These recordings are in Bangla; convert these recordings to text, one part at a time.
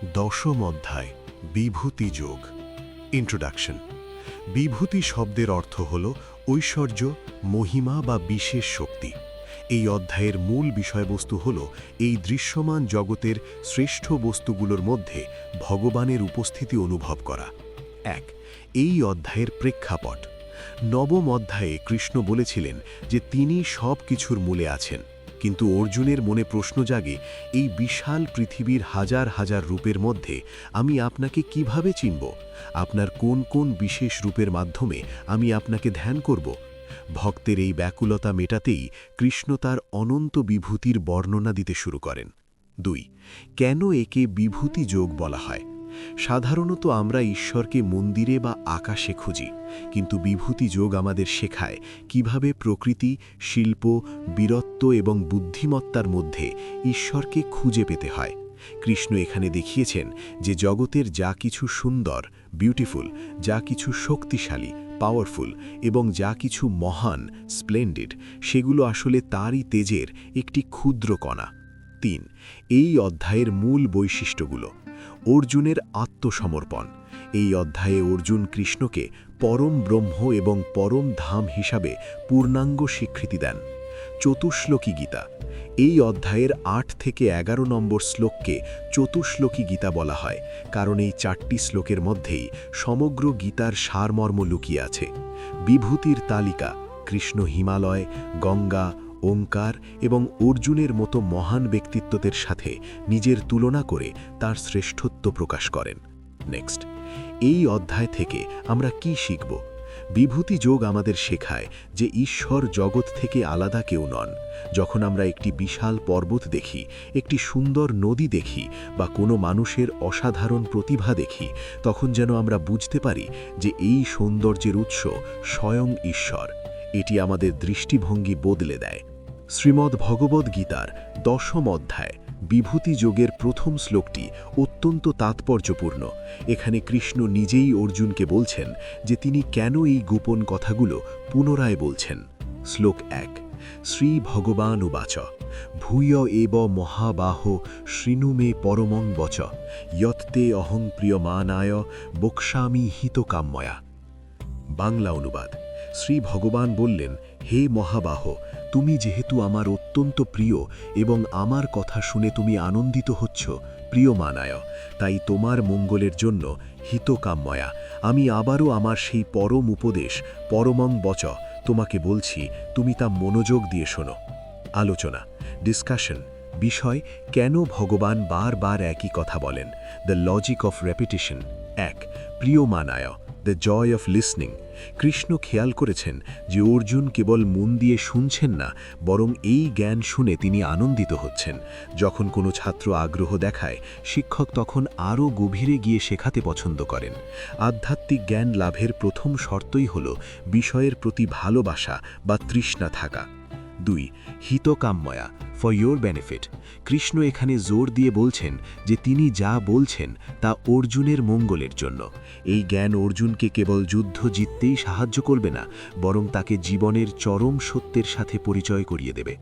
দশম অধ্যায় বিভূতি যোগ। ইন্ট্রোডাকশন। বিভূতি শব্দের অর্থ হল ঐশ্বর্য, মহিমা বা বিশেষ শক্তি। এই অধ্যায়ের মূল বিষয়বস্তু হল এই দৃশ্যমান জগতের শ্রেষ্ঠ বস্তুগুলোর মধ্যে ভগবানের উপস্থিতি অনুভব করা। এক, এই অধ্যায়ের প্রেক্ষাপট। নবম অধ্যায়ে কৃষ্ণ বলেছিলেন যে তিনি সব কিছুর মূলে আছেন, কিন্তু অর্জুনের মনে প্রশ্ন জাগে, এই বিশাল পৃথিবীর হাজার হাজার রূপের মধ্যে আমি আপনাকে কিভাবে চিনব? আপনার কোন কোন বিশেষ রূপের মাধ্যমে আমি আপনাকে ধ্যান করব? ভক্তের এই ব্যাকুলতা মেটাতেই কৃষ্ণ তার অনন্ত বিভূতির বর্ণনা দিতে শুরু করেন। ২, কেন একে বিভূতি যোগ বলা হয়? সাধারণত আমরা ঈশ্বরকে মন্দিরে বা আকাশে খুঁজি, কিন্তু বিভূতি যোগ আমাদের শেখায় কিভাবে প্রকৃতি, শিল্প, বীরত্ব এবং বুদ্ধিমত্তার মধ্যে ঈশ্বরকে খুঁজে পেতে হয়। কৃষ্ণ এখানে দেখিয়েছেন যে জগতের যা কিছু সুন্দর, বিউটিফুল, যা কিছু শক্তিশালী, পাওয়ারফুল এবং যা কিছু মহান, স্প্লেন্ডিড, সেগুলো আসলে তারই তেজের একটি ক্ষুদ্র কণা। ৩, এই অধ্যায়ের মূল বৈশিষ্ট্যগুলো। অর্জুনের আত্মসমর্পণ। এই অধ্যায়ে অর্জুন কৃষ্ণকে পরম ব্রহ্ম এবং পরম ধাম হিসাবে পূর্ণাঙ্গ স্বীকৃতি দেন। চতুশ্লোকী গীতা। এই অধ্যায়ের ৮ থেকে ১১ নম্বর শ্লোককে চতুশ্লোকী গীতা বলা হয়, কারণ এই ৪টি শ্লোকের মধ্যেই সমগ্র গীতার সারমর্ম লুকিয়ে আছে। বিভূতির তালিকা। কৃষ্ণ হিমালয়, গঙ্গা, ওঙ্কার এবং অর্জুনের মতো মহান ব্যক্তিত্বদের সাথে নিজের তুলনা করে তার শ্রেষ্ঠত্ব প্রকাশ করেন। নেক্সট, এই অধ্যায় থেকে আমরা কি শিখব? বিভূতি যোগ আমাদের শেখায় যে ঈশ্বর জগৎ থেকে আলাদা কেউ নন। যখন আমরা একটি বিশাল পর্বত দেখি, একটি সুন্দর নদী দেখি বা কোনো মানুষের অসাধারণ প্রতিভা দেখি, তখন যেন আমরা বুঝতে পারি যে এই সৌন্দর্যের উৎস স্বয়ং ঈশ্বর। এটি আমাদের দৃষ্টিভঙ্গি বদলে দেয়। শ্রীমদ্ ভগবদ্ গীতার ১০ম অধ্যায় বিভূতি যোগের প্রথম শ্লোকটি অত্যন্ত তাৎপর্যপূর্ণ। এখানে কৃষ্ণ নিজেই অর্জুনকে বলছেন যে তিনি কেন এই গোপন কথাগুলো পুনরায় বলছেন। শ্লোক ১, শ্রী ভগবান উবাচ ভূয় এব মহাবাহ শৃণু মে পরমং বচ যত্তে অহং প্রিয়মানায় বক্ষ্যামি হিতকাম্যয়া। বাংলা অনুবাদ। শ্রী ভগবান বললেন, হে মহাবাহ, তুমি যেহেতু আমার অত্যন্ত প্রিয় এবং আমার কথা শুনে তুমি আনন্দিত হচ্ছ, প্রিয়মানায়, তাই তোমার মঙ্গলের জন্য হিতকাম্যয়া আমি আবারও আমার সেই পরম উপদেশ পরমং বচ তোমাকে বলছি, তুমি তা মনোযোগ দিয়ে শোনো। আলোচনা, ডিসকাশন। বিষয়, কেন ভগবান বারবার একই কথা বলেন? The logic of repetition. ১, প্রিয়মানায়, the joy of listening. Krishna খেয়াল করেছেন যে অর্জুন কেবল মন দিয়ে শুনছেন না, বরং এই জ্ঞান শুনে তিনি আনন্দিত হচ্ছেন। যখন কোনো ছাত্র আগ্রহ দেখায়, শিক্ষক তখন আরও গভীরে গিয়ে শেখাতে পছন্দ করেন। আধ্যাত্মিক জ্ঞান লাভের প্রথম শর্তই হল বিষয়ের প্রতি ভালোবাসা বা তৃষ্ণা থাকা। ২, হিতকাম্যয়া, ফর ইয়োর বেনিফিট। কৃষ্ণ এখানে জোর দিয়ে বলছেন যে তিনি যা বলছেন তা অর্জুনের মঙ্গলের জন্য। এই জ্ঞান অর্জুনকে কেবল যুদ্ধ জিততেই সাহায্য করবে না, বরং তাকে জীবনের চরম সত্যের সাথে পরিচয় করিয়ে দেবে।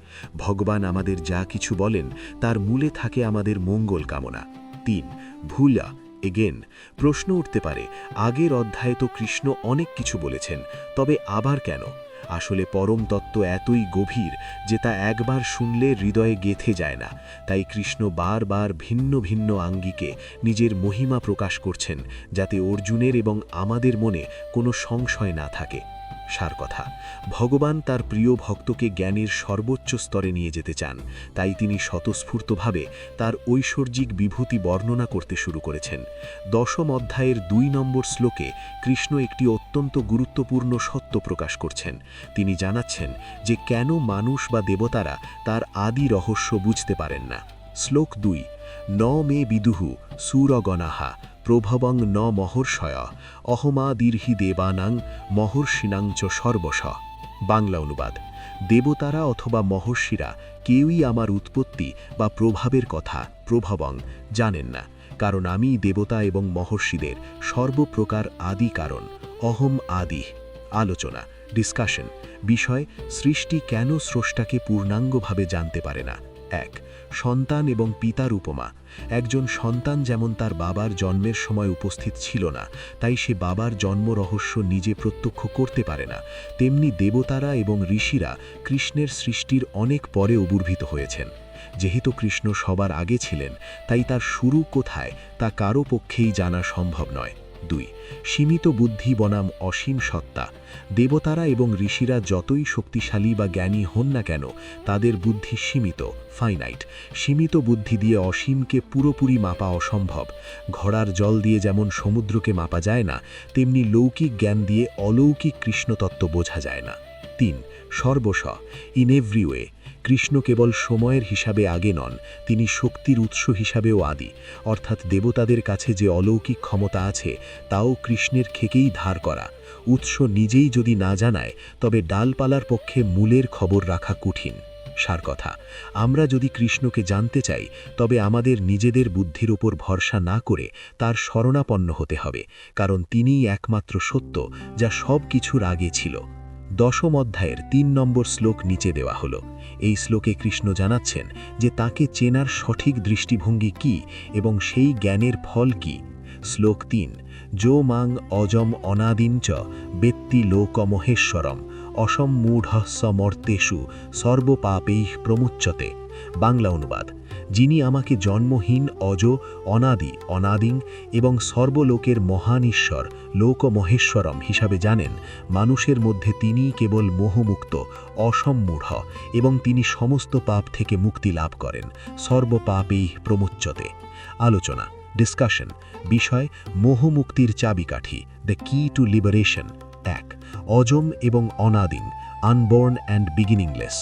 ভগবান আমাদের যা কিছু বলেন তার মূলে থাকে আমাদের মঙ্গল কামনা। ৩, ভুলা এগেন। প্রশ্ন উঠতে পারে, আগের অধ্যায়ে তো কৃষ্ণ অনেক কিছু বলেছেন, তবে আবার কেন? আসলে পরম তত্ত্ব এতই গভীর যে তা একবার শুনলে হৃদয়ে গেঁথে যায় না। তাই কৃষ্ণ বারবার ভিন্ন ভিন্ন আঙ্গিকে নিজের মহিমা প্রকাশ করছেন, যাতে অর্জুনের এবং আমাদের মনে কোনো সংশয় না থাকে। সার কথা, ভগবান তার প্রিয় ভক্তকে জ্ঞানের সর্বোচ্চ স্তরে নিয়ে যেতে চান, তাই তিনি স্বতঃস্ফূর্তভাবে তার ঐশ্বর্যিক বিভূতি বর্ণনা করতে শুরু করেছেন। ১০ম অধ্যায়ের ২ নম্বর শ্লোকে কৃষ্ণ একটি অত্যন্ত গুরুত্বপূর্ণ সত্য প্রকাশ করছেন। তিনি জানাচ্ছেন যে কেন মানুষ বা দেবতারা তার আদি রহস্য বুঝতে পারেন না। শ্লোক ২, ন মে বিদুহু সুরগণাহা প্রভবং ন মহর্ষয় অহমাদির্হি দেবানাং মহর্ষিণাং চ সর্বশ। বাংলা অনুবাদ। দেবতারা অথবা মহর্ষিরা কেউই আমার উৎপত্তি বা প্রভাবের কথা প্রভবং জানেন না, কারণ আমি দেবতা এবং মহর্ষিদের সর্বপ্রকার আদি কারণ। অহম আদি। আলোচনা, ডিসকাশন। বিষয়, সৃষ্টি কেন স্রষ্টাকে পূর্ণাঙ্গভাবে জানতে পারে না? ১, সন্তান এবং পিতার উপমা। একজন সন্তান যেমন তার বাবার জন্মের সময় উপস্থিত ছিল না, তাই সে বাবার জন্ম রহস্য নিজে প্রত্যক্ষ করতে পারে না, তেমনি দেবতারা এবং ঋষিরা কৃষ্ণের সৃষ্টির অনেক পরে অবুর্ভিত হয়েছেন। যেহেতু কৃষ্ণ সবার আগে ছিলেন, তাই তার শুরু কোথায় তা কারো পক্ষেই জানা সম্ভব নয়। 2. সীমিত বুদ্ধি বনাম অসীম সত্তা। দেবতারা এবং ঋষিরা যতই শক্তিশালী বা জ্ঞানী হন না কেন, তাদের বুদ্ধি সীমিত, ফাইনাইট। সীমিত বুদ্ধি দিয়ে অসীমকে পুরোপুরি মাপা অসম্ভব। ঘোড়ার জল দিয়ে যেমন সমুদ্রকে মাপা যায় না, তেমনি লৌকিক জ্ঞান দিয়ে অলৌকিক কৃষ্ণতত্ত্ব বোঝা যায় না। 3. সর্বস্ব, ইন এভরি ওয়ে। কৃষ্ণ কেবল সময়ের হিসাবে আগে নন, তিনি শক্তির উৎস হিসাবেও আদি। অর্থাৎ দেবতাদের কাছে যে অলৌকিক ক্ষমতা আছে, তাও কৃষ্ণের থেকেই ধার করা। উৎস নিজেই যদি না জানায়, তবে ডালপালার পক্ষে মূলের খবর রাখা কঠিন। সার কথা, আমরা যদি কৃষ্ণকে জানতে চাই, তবে আমাদের নিজেদের বুদ্ধির ওপর ভরসা না করে তার শরণাপন্ন হতে হবে, কারণ তিনিই একমাত্র সত্য, যা সব কিছুর আগে ছিল। 10ম অধ্যায়ের 3 নম্বর শ্লোক নিচে দেওয়া হলো। এই শ্লোকে কৃষ্ণ জানাচ্ছেন যে তাকে চেনার সঠিক দৃষ্টিভঙ্গি কি এবং সেই জ্ঞানের ফল কি। শ্লোক 3, যো মাং অজম অনাদিঞ্চ বেত্তি লোকমহেশ্বরম অসম্মূঢ়স্য মর্তেষু সর্বপাপৈঃ প্রমুচ্যতে। বাংলা অনুবাদ, যিনি আমাকে জন্মহীন, অজ, অনাদি, অনাদিং এবং সর্বলোকের মহান ঈশ্বর লোকমহেশ্বরম হিসাবে জানেন, মানুষের মধ্যে তিনিই কেবল মোহমুক্ত, অসম্মূঢ় এবং তিনি সমস্ত পাপ থেকে মুক্তি লাভ করেন। সর্বপাপৈঃ প্রমুচ্যতে। আলোচনা, ডিসকাশন। বিষয়, মোহমুক্তির চাবিকাঠি, দ্য কি টু লিবারেশন। 1. অজম এবং অনাদিং, আনবর্ন অ্যান্ড বিগিনিংলেস।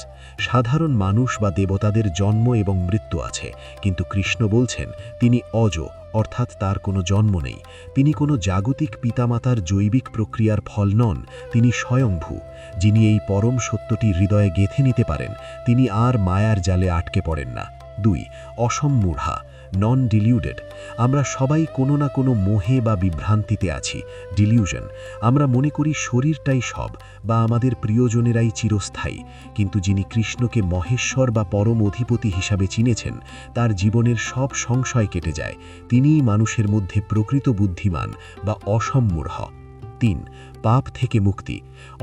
সাধারণ মানুষ বা দেবতাদের জন্ম এবং মৃত্যু আছে, কিন্তু কৃষ্ণ বলছেন তিনি অজ, অর্থাৎ তার কোনো জন্ম নেই। তিনি কোনো জাগতিক পিতামাতার জৈবিক প্রক্রিয়ার ফল নন, তিনি স্বয়ংভূ। যিনি এই পরম সত্যটি হৃদয়ে গেঁথে নিতে পারেন, তিনি আর মায়ার জালে আটকে পড়েন না। 2. অসম্মূঢ়া, নন ডিলিউডেড। আমরা সবাই কোনো না কোনো মোহে বা বিভ্রান্তিতে আছি, ডিলিউশন। আমরা মনে করি শরীরটাই সব, বা আমাদের প্রিয়জনেরাই চিরস্থায়ী, কিন্তু যিনি কৃষ্ণকে মহেশ্বর বা পরম অধিপতি হিসাবে চিনেছেন, তার জীবনের সব সংশয় কেটে যায়। তিনিই মানুষের মধ্যে প্রকৃত বুদ্ধিমান বা অসম্মূঢ়। 3. পাপ থেকে মুক্তি।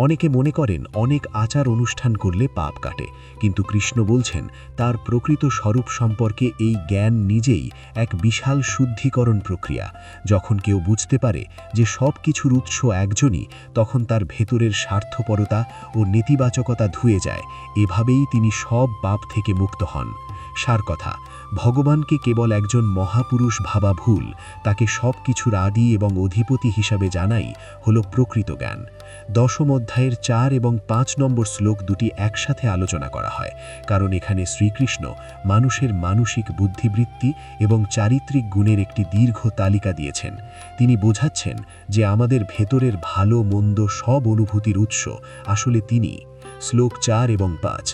অনেকে মনে করেন অনেক আচার অনুষ্ঠান করলে পাপ কাটে, কিন্তু কৃষ্ণ বলছেন তার প্রকৃত স্বরূপ সম্পর্কে এই জ্ঞান নিজেই এক বিশাল শুদ্ধিকরণ প্রক্রিয়া। যখন কেউ বুঝতে পারে যে সব কিছুর উৎস একজনই, তখন তার ভেতরের স্বার্থপরতা ও নেতিবাচকতা ধুয়ে যায়। এভাবেই তিনি সব পাপ থেকে মুক্ত হন। সার কথা, ভগবানকে কেবল একজন মহাপুরুষ ভাবা ভুল, তাকে সব কিছুর আদি এবং অধিপতি হিসাবে জানাই হল প্রকৃত জ্ঞান। 10ম অধ্যায়ের 4 এবং 5 নম্বর শ্লোক দুটি একসাথে আলোচনা করা হয়, কারণ এখানে শ্রীকৃষ্ণ মানুষের মানসিক বুদ্ধিবৃত্তি এবং চারিত্রিক গুণের একটি দীর্ঘ তালিকা দিয়েছেন। তিনি বোঝাচ্ছেন যে আমাদের ভেতরের ভালো মন্দ সব অনুভূতির উৎস আসলে তিনি। শ্লোক 4 এবং 5,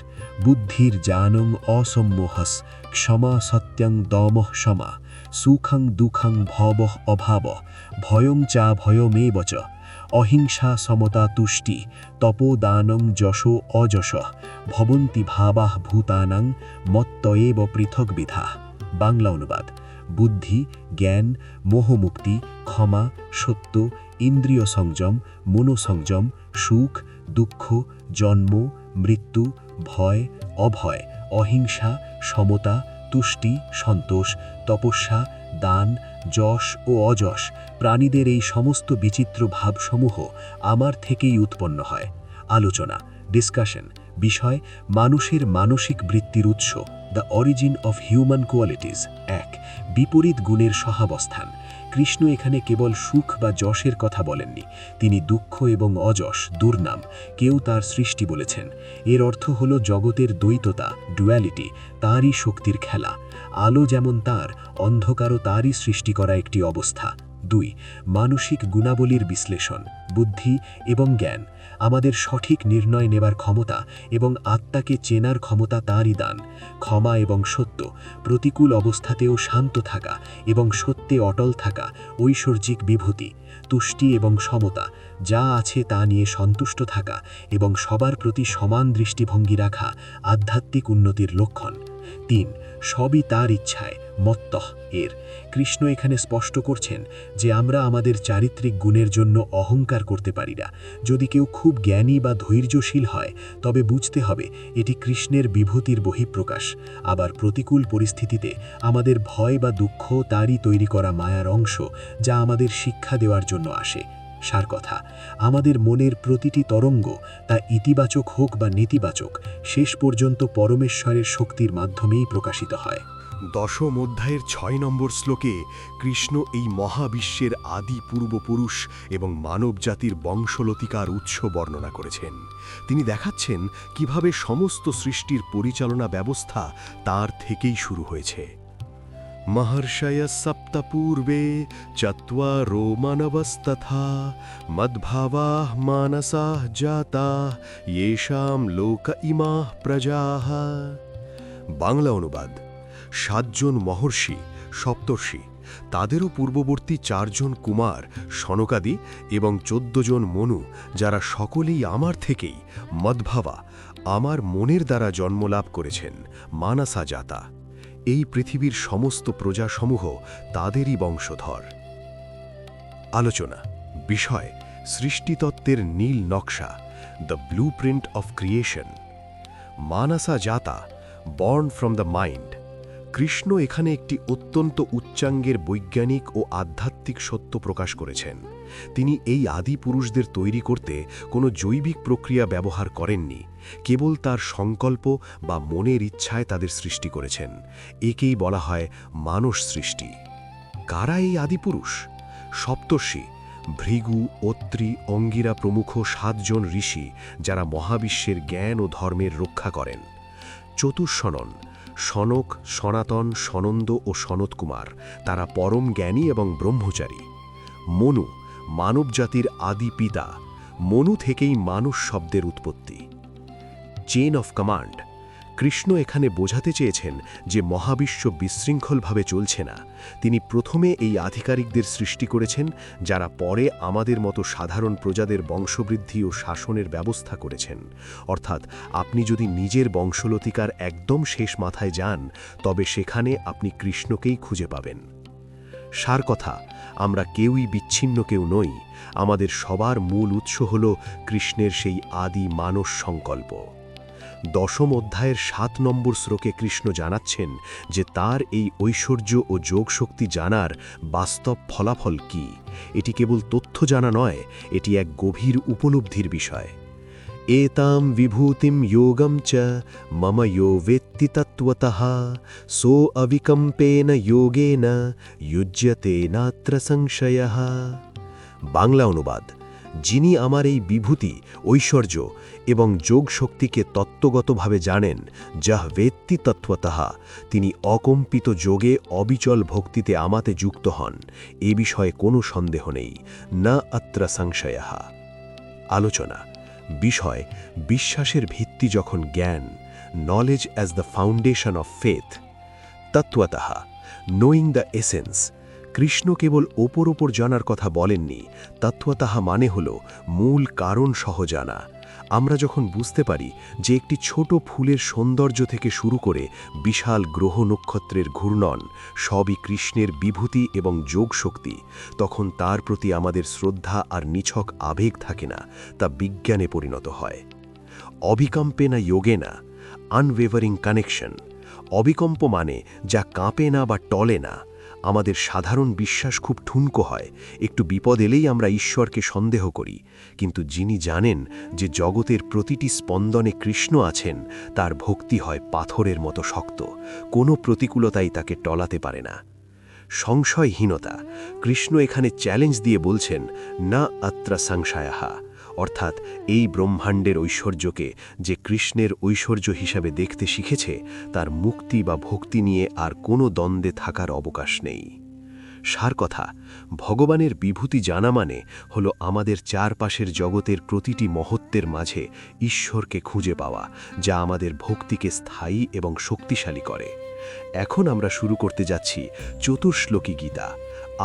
বুদ্ধির জানং অসম্মোহস ক্ষমা সত্যং দমঃ সমা সুখং দুঃখং ভবঃ অভাবঃ ভয়ং চা ভয়মেব চ অহিংসা সমতা তুষ্টি তপোদানং যশো অযশঃ ভবন্তি ভাবাঃ ভূতানাং মত্তয়েব পৃথগ্বিধা। বাংলা অনুবাদ, বুদ্ধি, জ্ঞান, মোহমুক্তি, ক্ষমা, সত্য, ইন্দ্রিয় সংযম, মনোসংযম, সুখ, দুঃখ, জন্ম, মৃত্যু, ভয়, অভয়, অহিংসা, সমতা, তুষ্টি, সন্তোষ, তপস্যা, দান, যশ ও অযশ, প্রাণীদের এই সমস্ত বিচিত্র ভাবসমূহ আমার থেকেই উৎপন্ন হয়। আলোচনা, ডিসকাশন। বিষয়, মানুষের মানসিক বৃত্তির উৎস, the origin of human qualities. 1. বিপরীত গুণের সহাবস্থান। কৃষ্ণ এখানে কেবল সুখ বা যশের কথা বলেননি, তিনি দুঃখ এবং অযশ, দুর্নাম, কেউ তার সৃষ্টি বলেছেন। এর অর্থ হল জগতের দ্বৈততা, ডুয়ালিটি, তারই শক্তির খেলা। আলো যেমন তার, অন্ধকারও তারই সৃষ্টি করা একটি অবস্থা। 2. মানসিক গুণাবলীর বিশ্লেষণ, বুদ্ধি এবং জ্ঞান। আমাদের সঠিক নির্ণয় নেবার ক্ষমতা এবং আত্মাকে চেনার ক্ষমতা তাঁরই দান। ক্ষমা এবং সত্য, প্রতিকূল অবস্থাতেও শান্ত থাকা এবং সত্যে অটল থাকা ঐশ্বর্যিক বিভূতি। তুষ্টি এবং সমতা, যা আছে তা নিয়ে সন্তুষ্ট থাকা এবং সবার প্রতি সমান দৃষ্টিভঙ্গি রাখা আধ্যাত্মিক উন্নতির লক্ষণ। 3 সবই তার ইচ্ছায় মত্তঃ এর কৃষ্ণ এখানে স্পষ্ট করছেন যে আমরা আমাদের চারিত্রিক গুণের জন্য অহংকার করতে পারি না। যদি কেউ খুব জ্ঞানী বা ধৈর্যশীল হয় তবে বুঝতে হবে এটি কৃষ্ণের বিভূতির বহিঃপ্রকাশ। আবার প্রতিকূল পরিস্থিতিতে আমাদের ভয় বা দুঃখ তারই তৈরি করা মায়ার অংশ, যা আমাদের শিক্ষা দেওয়ার জন্য আসে। সার কথা, আমাদের মনের প্রতিটি তরঙ্গ, তা ইতিবাচক হোক বা নেতিবাচক, শেষ পর্যন্ত পরমেশ্বরের শক্তির মাধ্যমেই প্রকাশিত হয়। দশম অধ্যায়ের 6 নম্বর শ্লোকে কৃষ্ণ এই মহাবিশ্বের আদি পূর্বপুরুষ এবং মানবজাতির বংশলতিকার উৎস বর্ণনা করেছেন। তিনি দেখাচ্ছেন কিভাবে সমস্ত সৃষ্টির পরিচালনা ব্যবস্থা তার থেকেই শুরু হয়েছে। মহর্ষয় সপ্ত পূর্বে চত্বারো মানবস্তথা মদ্ভাবাঃ মানসাঃ জাতাঃ येषां লোক ইমাঃ প্রজাঃ। বাংলা অনুবাদ: 7 জন মহর্ষি, সপ্তর্ষি, তাদেরও পূর্ববর্তী 4 জন কুমার সনকাদি এবং 14 জন মনু, যারা সকলেই আমার থেকেই মদ্ভাবা, আমার মনের দ্বারা জন্মলাভ করেছেন, মানসা জাতা। এই পৃথিবীর সমস্ত প্রজাসমূহ তাদেরই বংশধর। আলোচনা বিষয়: সৃষ্টিতত্ত্বের নীল নকশা, দ্য ব্লুপ্রিন্ট অফ ক্রিয়েশন। মানসা জাতা, born from the mind. Krishna এখানে একটি অত্যন্ত উচ্চাঙ্গের বৈজ্ঞানিক ও আধ্যাত্মিক সত্য প্রকাশ করেছেন। তিনি এই আদি পুরুষদের তৈরি করতে কোনো জৈবিক প্রক্রিয়া ব্যবহার করেননি, কেবল তার সংকল্প বা মনের ইচ্ছায় তাদের সৃষ্টি করেছেন। একেই বলা হয় মানস সৃষ্টি। কারা এই আদিপুরুষ? সপ্তর্ষি, ভৃগু, অত্রি, অঙ্গিরা প্রমুখ 7 জন ঋষি, যারা মহাবিশ্বের জ্ঞান ও ধর্মের রক্ষা করেন। চতুষ্ষণন, সনক, সনাতন, সনন্দ ও সনৎকুমার, তারা পরম জ্ঞানী এবং ব্রহ্মচারী। মনু, মানবজাতির আদি পিতা। মনু থেকেই মানুষ শব্দের উৎপত্তি। Chain of command. কৃষ্ণ এখানে বোঝাতে চেয়েছেন যে মহাবিশ্ব বিশৃঙ্খলভাবে চলছে না। তিনি প্রথমে এই আধিকারিকদের সৃষ্টি করেছেন, যারা পরে আমাদের মতো সাধারণ প্রজাদের বংশবৃদ্ধি ও শাসনের ব্যবস্থা করেছেন। অর্থাৎ আপনি যদি নিজের বংশলতিকার একদম শেষ মাথায় যান, তবে সেখানে আপনি কৃষ্ণকেই খুঁজে পাবেন। সার কথা, আমরা কেউই বিচ্ছিন্ন কেউ নই। আমাদের সবার মূল উৎস হল কৃষ্ণের সেই আদি মানস সংকল্প। দশম অধ্যায়ের 7 নম্বর শ্লোকে কৃষ্ণ জানাচ্ছেন যে তার এই ঐশ্বর্য ও যোগশক্তি জানার বাস্তব ফলাফল কি। এটি কেবল তথ্য জানা নয়, এটি এক গভীর উপলব্ধির বিষয়। এতাম বিভূতিম যোগম চ মম ইয়ো বেত্তি তত্ত্বতঃ সো অবিকম্পেন যোগেন যুজ্যতে নাত্র সংশয়ঃ। বাংলা অনুবাদ: যিনি আমার এই বিভূতি, ঐশ্বর্য এবং যোগ শক্তিকে তত্ত্বগতভাবে জানেন, যাহ বেত্তি তত্ত্বতঃ, তিনি অকম্পিত যোগে অবিচল ভক্তিতে আমাতে যুক্ত হন, এ বিষয়ে কোনো সন্দেহ নেই। না অত্র সংশয়ঃ। আলোচনা বিষয়: বিশ্বাসের ভিত্তি যখন জ্ঞান, knowledge as the foundation of faith. তত্ত্বতঃ, নোয়িং দ্য এসেন্স। কৃষ্ণ কেবল ওপর জানার কথা বলেননি, তত্ত্বতঃ মানে হল মূল কারণ সহ জানা। আমরা যখন বুঝতে পারি যে একটি ছোট ফুলের সৌন্দর্য থেকে শুরু করে বিশাল গ্রহ নক্ষত্রের ঘূর্ণন সবই কৃষ্ণের বিভূতি এবং যোগ শক্তি, তখন তার প্রতি আমাদের শ্রদ্ধা আর নিছক আবেগ থাকে না, তা বিজ্ঞানে পরিণত হয়। অবিকম্পেনা যোগেনা, আনওয়েভারিং কানেকশন। অবিকম্প মানে যা কাঁপে না বা টলে না। আমাদের সাধারণ বিশ্বাস খুব ঠুনকো হয়, একটু বিপদ এলেই আমরা ঈশ্বরকে সন্দেহ করি। কিন্তু যিনি জানেন যে জগতের প্রতিটি স্পন্দনে কৃষ্ণ আছেন, তার ভক্তি হয় পাথরের মতো শক্ত, কোনো প্রতিকূলতাই তাকে টলাতে পারে না। সংশয়হীনতা। কৃষ্ণ এখানে চ্যালেঞ্জ দিয়ে বলছেন, না অত্র সংশয়ঃ, অর্থাৎ এই ব্রহ্মাণ্ডের ঐশ্বর্যকে যে কৃষ্ণের ঐশ্বর্য হিসাবে দেখতে শিখেছে, তার মুক্তি বা ভক্তি নিয়ে আর কোনো দ্বন্দ্বে থাকার অবকাশ নেই। সার কথা, ভগবানের বিভূতি জানা মানে হল আমাদের চারপাশের জগতের প্রতিটি মহত্বের মাঝে ঈশ্বরকে খুঁজে পাওয়া, যা আমাদের ভক্তিকে স্থায়ী এবং শক্তিশালী করে। এখন আমরা শুরু করতে যাচ্ছি চতুর্শ্লোকী গীতা,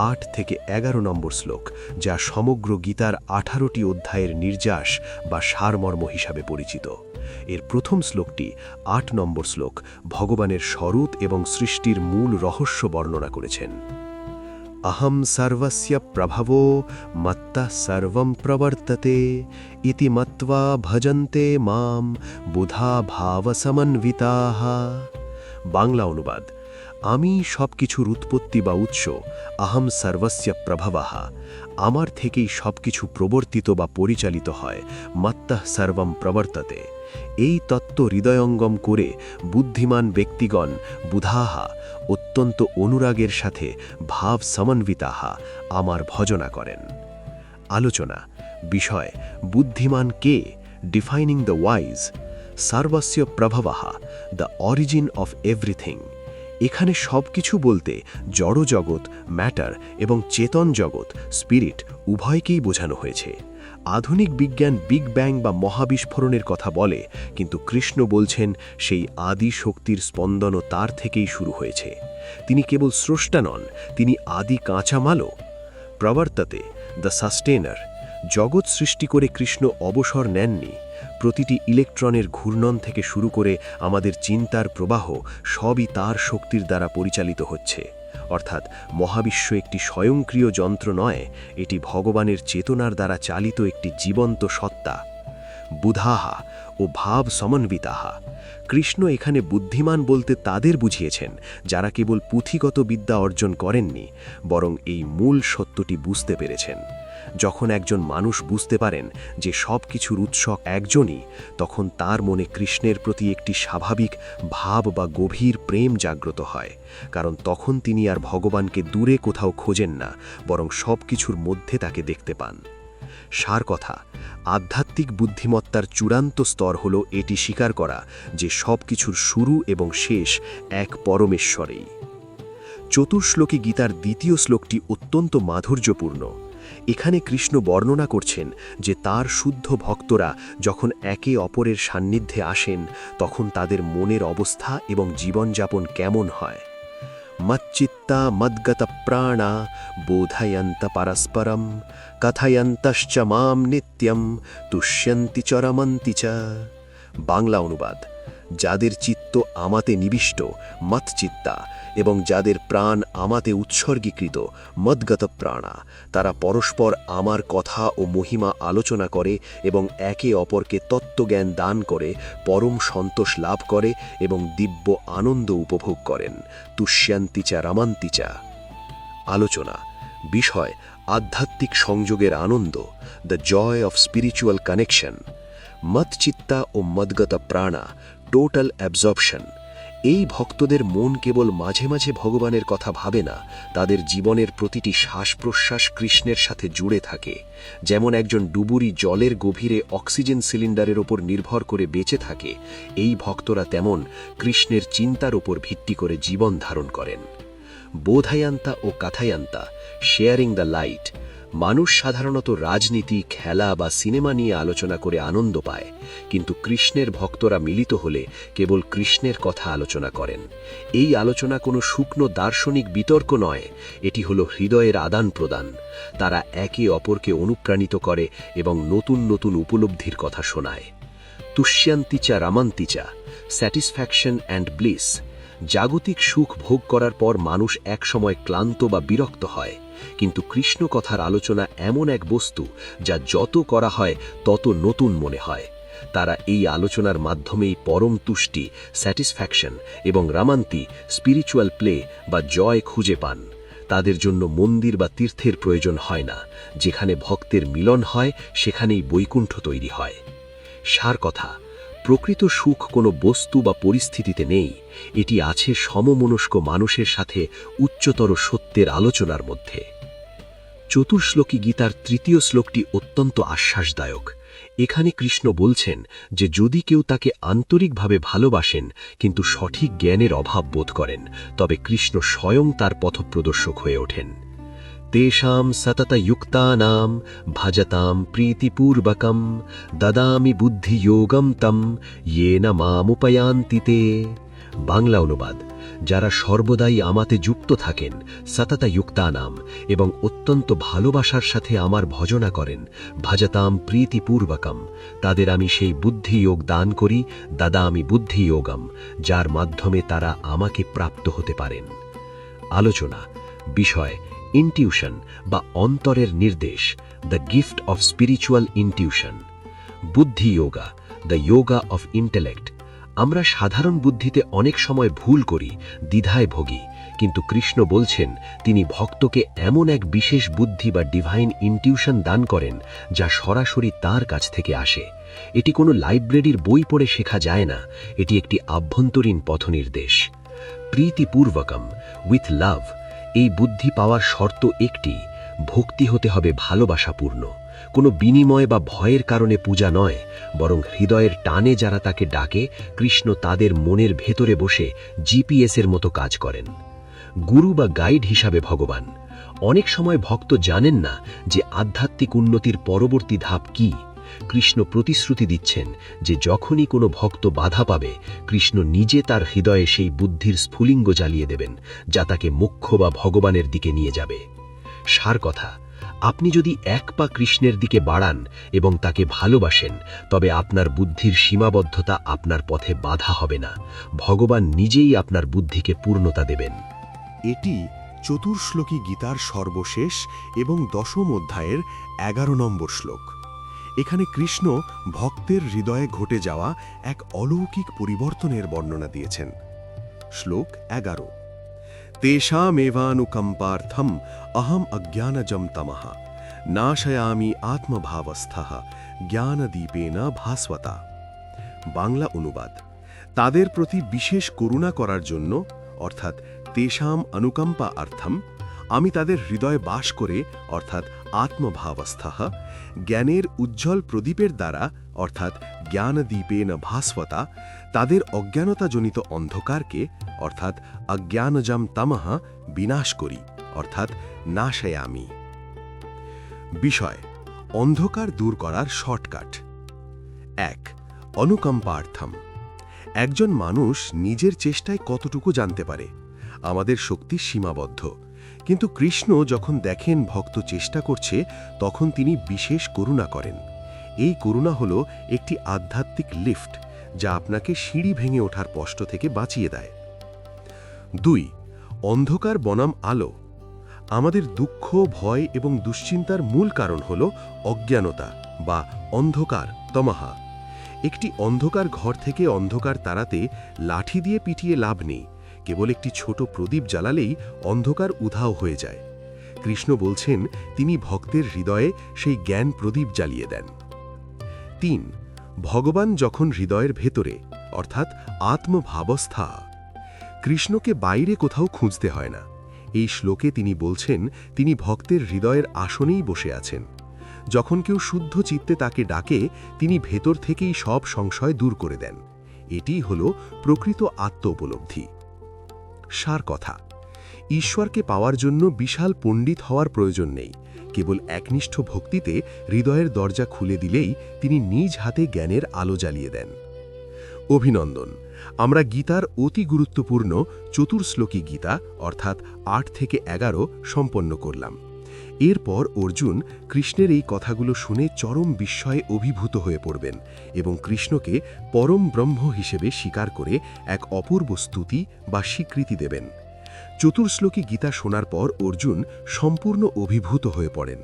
8 থেকে 11 নম্বর শ্লোক, যা সমগ্র গীতার 18টি অধ্যায়ের নির্যাস বা সারমর্ম হিসাবে পরিচিত। এর প্রথম শ্লোকটি 8 নম্বর শ্লোক ভগবানের স্বরূপ এবং সৃষ্টির মূল রহস্য বর্ণনা করেছেন। अहम सर्वस्य प्रभवो मत्तः सर्वं प्रवर्तते इति मत्वा भजन्ते माम बुधा भावसमन्विताः। বাংলা অনুবাদ: আমি সবকিছুর উৎপত্তি বা উৎস, আহম সর্বস্য প্রভবঃ, আমার থেকেই সবকিছু প্রবর্তিত বা পরিচালিত হয়, মত্তঃ সর্বম প্রবর্ততে। এই তত্ত্ব হৃদয়ঙ্গম করে বুদ্ধিমান ব্যক্তিগণ বুধাহা, অত্যন্ত অনুরাগের সাথে ভাব সমন্বিতাহা, আমার ভজনা করেন। আলোচনা বিষয়: বুদ্ধিমান কে, ডিফাইনিং দ্য ওয়াইজ। সর্বস্য প্রভবঃ, দ্য অরিজিন অফ এভরিথিং। এখানে সবকিছু বলতে জড়জগৎ, ম্যাটার, এবং চেতন জগৎ, স্পিরিট, উভয়কেই বোঝানো হয়েছে। আধুনিক বিজ্ঞান বিগ ব্যাং বা মহাবিস্ফোরণের কথা বলে, কিন্তু কৃষ্ণ বলছেন সেই আদি শক্তির স্পন্দনও তার থেকেই শুরু হয়েছে। তিনি কেবল স্রষ্টা নন, তিনি আদি কাঁচামালও। প্রবর্ততে, দ্য সাস্টেনার। জগৎ সৃষ্টি করে কৃষ্ণ অবসর নেননি। প্রতিটি ইলেকট্রনের ঘূর্ণন থেকে শুরু করে আমাদের চিন্তার প্রবাহ সবই তার শক্তির দ্বারা পরিচালিত হচ্ছে। অর্থাৎ মহাবিশ্ব একটি স্বয়ংক্রিয় যন্ত্র নয়, এটি ভগবানের চেতনার দ্বারা চালিত একটি জীবন্ত সত্তা। বুধাহা ও ভাব সমন্বিতাহা। কৃষ্ণ এখানে বুদ্ধিমান বলতে তাদের বুঝিয়েছেন যারা কেবল পুঁথিগত বিদ্যা অর্জন করেননি, বরং এই মূল সত্যটি বুঝতে পেরেছেন। যখন একজন মানুষ বুঝতে পারেন যে সব কিছুর উৎস একজনই, তখন তার মনে কৃষ্ণের প্রতি একটি স্বাভাবিক ভাব বা গভীর প্রেম জাগ্রত হয়, কারণ তখন তিনি আর ভগবানকে দূরে কোথাও খোঁজেন না, বরং সব কিছুর মধ্যে তাকে দেখতে পান। সার কথা: আধ্যাত্মিক বুদ্ধিমত্তার চূড়ান্ত স্তর হল এটি স্বীকার করা যে সব কিছুর শুরু এবং শেষ এক পরমেশ্বরেই। চতুর্শ্লোকী গীতার দ্বিতীয় শ্লোকটি অত্যন্ত মাধুর্যপূর্ণ। এখানে কৃষ্ণ বর্ণনা করছেন যে তার শুদ্ধ ভক্তরা যখন একে অপরের সান্নিধ্যে আসেন, তখন তাদের মনের অবস্থা এবং জীবনযাপন কেমন হয়। মচ্চিত্তা মদ্গত প্রাণা বোধয়ন্ত পরস্পরম কথয়ন্তশ্চ মাম নিত্যম তুষ্যন্তি চ রমন্তি চ। বাংলা অনুবাদ: যাদের চিত্ত আমাতে নিবিষ্ট, মৎচিত্তা, এবং যাদের প্রাণ আমাতে উৎসর্গীকৃত, মদ্গত প্রাণা, তারা পরস্পর আমার কথা ও মহিমা আলোচনা করে এবং একে অপরকে তত্ত্বজ্ঞান দান করে পরম সন্তোষ লাভ করে এবং দিব্য আনন্দ উপভোগ করেন। তুষ্যান্তি চা রমান্তি চা। আলোচনা বিষয়: আধ্যাত্মিক সংযোগের আনন্দ, the joy of spiritual connection. মৎচিত্তা ও মদ্গত প্রাণা, টোটাল অ্যাবজর্পশন। এই ভক্তদের মন কেবল মাঝে মাঝে ভগবানের কথা ভাবে না, তাদের জীবনের প্রতিটি শ্বাস প্রশ্বাস কৃষ্ণের সাথে জুড়ে থাকে। যেমন একজন ডুবুরি জলের গভীরে অক্সিজেন সিলিন্ডারের ওপর নির্ভর করে বেঁচে থাকে, এই ভক্তরা তেমন কৃষ্ণের চিন্তার ওপর ভিত্তি করে জীবন ধারণ করেন। বোধায়ান্তা ও কথায়ান্তা, শেয়ারিং দ্য লাইট। মানুষ সাধারণত রাজনীতি, খেলা বা সিনেমা নিয়ে আলোচনা করে আনন্দ পায়, কিন্তু কৃষ্ণের ভক্তরা মিলিত হলে কেবল কৃষ্ণের কথা আলোচনা করেন। এই আলোচনা কোনো শুকনো দার্শনিক বিতর্ক নয়, এটি হলো হৃদয়ের আদান প্রদান। তারা একে অপরকে অনুপ্রাণিত করে এবং নতুন নতুন উপলব্ধির কথা শোনায়। তুষ্যান্তিচা রামান্তিচা, স্যাটিসফ্যাকশন অ্যান্ড ব্লিস। জাগতিক সুখ ভোগ করার পর মানুষ একসময় ক্লান্ত বা বিরক্ত হয়, কিন্তু কৃষ্ণ কথার আলোচনা এমন এক বস্তু যা যত করা হয় তত নতুন মনে হয়। তারা এই আলোচনার মাধ্যমেই পরম তুষ্টি, স্যাটিসফ্যাকশন এবং রামান্তি, স্পিরিচুয়াল প্লে বা জয় খুঁজে পান। তাদের জন্য মন্দির বা তীর্থের প্রয়োজন হয় না, যেখানে ভক্তের মিলন হয় সেখানেই বৈকুণ্ঠ তৈরি হয়। সার কথা: প্রকৃত সুখ কোনো বস্তু বা পরিস্থিতিতে নেই, এটি আছে সমমনস্ক মানুষের সাথে উচ্চতর সত্যের আলোচনার মধ্যে। চতুর্শ্লোকী গীতার তৃতীয় শ্লোকটি অত্যন্ত আশ্বাসদায়ক। এখানে কৃষ্ণ বলছেন যে যদি কেউ তাকে আন্তরিকভাবে ভালোবাসেন কিন্তু সঠিক জ্ঞানের অভাব বোধ করেন, তবে কৃষ্ণ স্বয়ং তার পথপ্রদর্শক হয়ে ওঠেন। তেষাম সততযুক্তানাম ভজতাম প্রীতিপূর্বকম দদামি বুদ্ধিযোগম তম ইয়েন মামুপয়ান্তি তে। বাংলা অনুবাদ: যারা সর্বদাই আমাতে যুক্ত থাকেন, সততা যুক্তানাম, এবং অত্যন্ত ভালোবাসার সাথে আমার ভজনা করেন, ভজতাম প্রীতিপূর্বকম, তাদের আমি সেই বুদ্ধি যোগ দান করি, দদামি বুদ্ধি যোগম, যার মাধ্যমে তারা আমাকে প্রাপ্ত হতে পারেন। আলোচনা বিষয়: ইনটিউশন বা অন্তরের নির্দেশ, the gift of spiritual intuition. বুদ্ধি yoga, the yoga of intellect. আমরা সাধারণ বুদ্ধিতে অনেক সময় ভুল করি, দ্বিধায় ভোগী, কিন্তু কৃষ্ণ বলছেন তিনি ভক্তকে এমন এক বিশেষ বুদ্ধি বা ডিভাইন ইনটিউশন দান করেন যা সরাসরি তার কাছ থেকে আসে। এটি কোনো লাইব্রেরির বই পড়ে শেখা যায় না, এটি একটি আভ্যন্তরীণ পথনির্দেশ। প্রীতিপূর্বকম, উইথ লাভ। এই বুদ্ধি পাওয়ার শর্ত একটি: ভক্তি হতে হবে ভালোবাসাপূর্ণ, কোনো বিনিময় বা ভয়ের কারণে পূজা নয়, বরং হৃদয়ের টানে যারা তাকে ডাকে, কৃষ্ণ তাদের মনের ভেতরে বসে জিপিএসের মতো কাজ করেন। গুরু বা গাইড হিসাবে ভগবান। অনেক সময় ভক্ত জানেন না যে আধ্যাত্মিক উন্নতির পরবর্তী ধাপ কি। কৃষ্ণ প্রতিশ্রুতি দিচ্ছেন যে যখনই কোনো ভক্ত বাধা পাবে, কৃষ্ণ নিজে তার হৃদয়ে সেই বুদ্ধির স্ফুলিঙ্গ জ্বালিয়ে দেবেন, যা তাকে মোক্ষ বা ভগবানের দিকে নিয়ে যাবে। সার কথা: আপনি যদি এক পা কৃষ্ণের দিকে বাড়ান এবং তাকে ভালোবাসেন, তবে আপনার বুদ্ধির সীমাবদ্ধতা আপনার পথে বাধা হবে না। ভগবান নিজেই আপনার বুদ্ধিকে পূর্ণতা দেবেন। এটি চতুর্শ্লোকী গীতার সর্বশেষ এবং 10ম অধ্যায়ের 11 নম্বর শ্লোক। এখানে কৃষ্ণ ভক্তের হৃদয়ে ঘটে যাওয়া এক অলৌকিক পরিবর্তনের বর্ণনা দিয়েছেন। শ্লোক 11: তেষামেবানুকম্পার্থম অহম অজ্ঞানজম তমঃ নাশয়ামি আত্মভাবস্থঃ জ্ঞানদীপেন ভাস্বতা। বাংলা অনুবাদ: তাদের প্রতি বিশেষ করুণা করার জন্য, অর্থাৎ তেষাম অনুকম্পা অর্থম, আমি তাদের হৃদয়ে বাস করে, অর্থাৎ আত্মভাবস্থঃ, জ্ঞানের উজ্জ্বল প্রদীপের দ্বারা, অর্থাৎ জ্ঞানদীপেন ভাস্বতা, তাদের অজ্ঞানতাজনিত অন্ধকারকে, অর্থাৎ অজ্ঞানজম তমঃ, বিনাশ করি, অর্থাৎ নাশয়ামি। বিষয়: অন্ধকার দূর করার শর্টকাট। 1. অনুকম্পার্থম। একজন মানুষ নিজের চেষ্টায় কতটুকু জানতে পারে? আমাদের শক্তি সীমাবদ্ধ, কিন্তু কৃষ্ণ যখন দেখেন ভক্ত চেষ্টা করছে, তখন তিনি বিশেষ করুণা করেন। এই করুণা হল একটি আধ্যাত্মিক লিফট, যা আপনাকে সিঁড়ি ভেঙে ওঠার কষ্ট থেকে বাঁচিয়ে দেয়। 2. অন্ধকার বনাম আলো। আমাদের দুঃখ, ভয় এবং দুশ্চিন্তার মূল কারণ হল অজ্ঞানতা বা অন্ধকার, তমহা। একটি অন্ধকার ঘর থেকে অন্ধকার তাড়াতে লাঠি দিয়ে পিটিয়ে লাভ নেই, কেবল একটি ছোট প্রদীপ জ্বালালেই অন্ধকার উধাও হয়ে যায়। কৃষ্ণ বলছেন তিনি ভক্তের হৃদয়ে সেই জ্ঞান প্রদীপ জ্বালিয়ে দেন। 3. ভগবান যখন হৃদয়ের ভেতরে, অর্থাৎ আত্মভাবস্থা। কৃষ্ণকে বাইরে কোথাও খুঁজতে হয় না। এই শ্লোকে তিনি বলছেন তিনি ভক্তের হৃদয়ের আসনেই বসে আছেন। যখন কেউ শুদ্ধ চিত্তে তাকে ডাকে, তিনি ভেতর থেকেই সব সংশয় দূর করে দেন। এটিই হল প্রকৃত আত্ম উপলব্ধি। সার কথা: ঈশ্বরকে পাওয়ার জন্য বিশাল পণ্ডিত হওয়ার প্রয়োজন নেই। কেবল একনিষ্ঠ ভক্তিতে হৃদয়ের দরজা খুলে দিলেই তিনি নিজ হাতে জ্ঞানের আলো জ্বালিয়ে দেন। অভিনন্দন! আমরা গীতার অতি গুরুত্বপূর্ণ চতুর্শ্লোকী গীতা, অর্থাৎ 8 থেকে 11 সম্পন্ন করলাম। এরপর অর্জুন কৃষ্ণের এই কথাগুলো শুনে চরম বিস্ময়ে অভিভূত হয়ে পড়বেন এবং কৃষ্ণকে পরম ব্রহ্ম হিসেবে স্বীকার করে এক অপূর্ব স্তুতি বা স্বীকৃতি দেবেন। চতুর্শ্লোকী গীতা শোনার পর অর্জুন সম্পূর্ণ অভিভূত হয়ে পড়েন।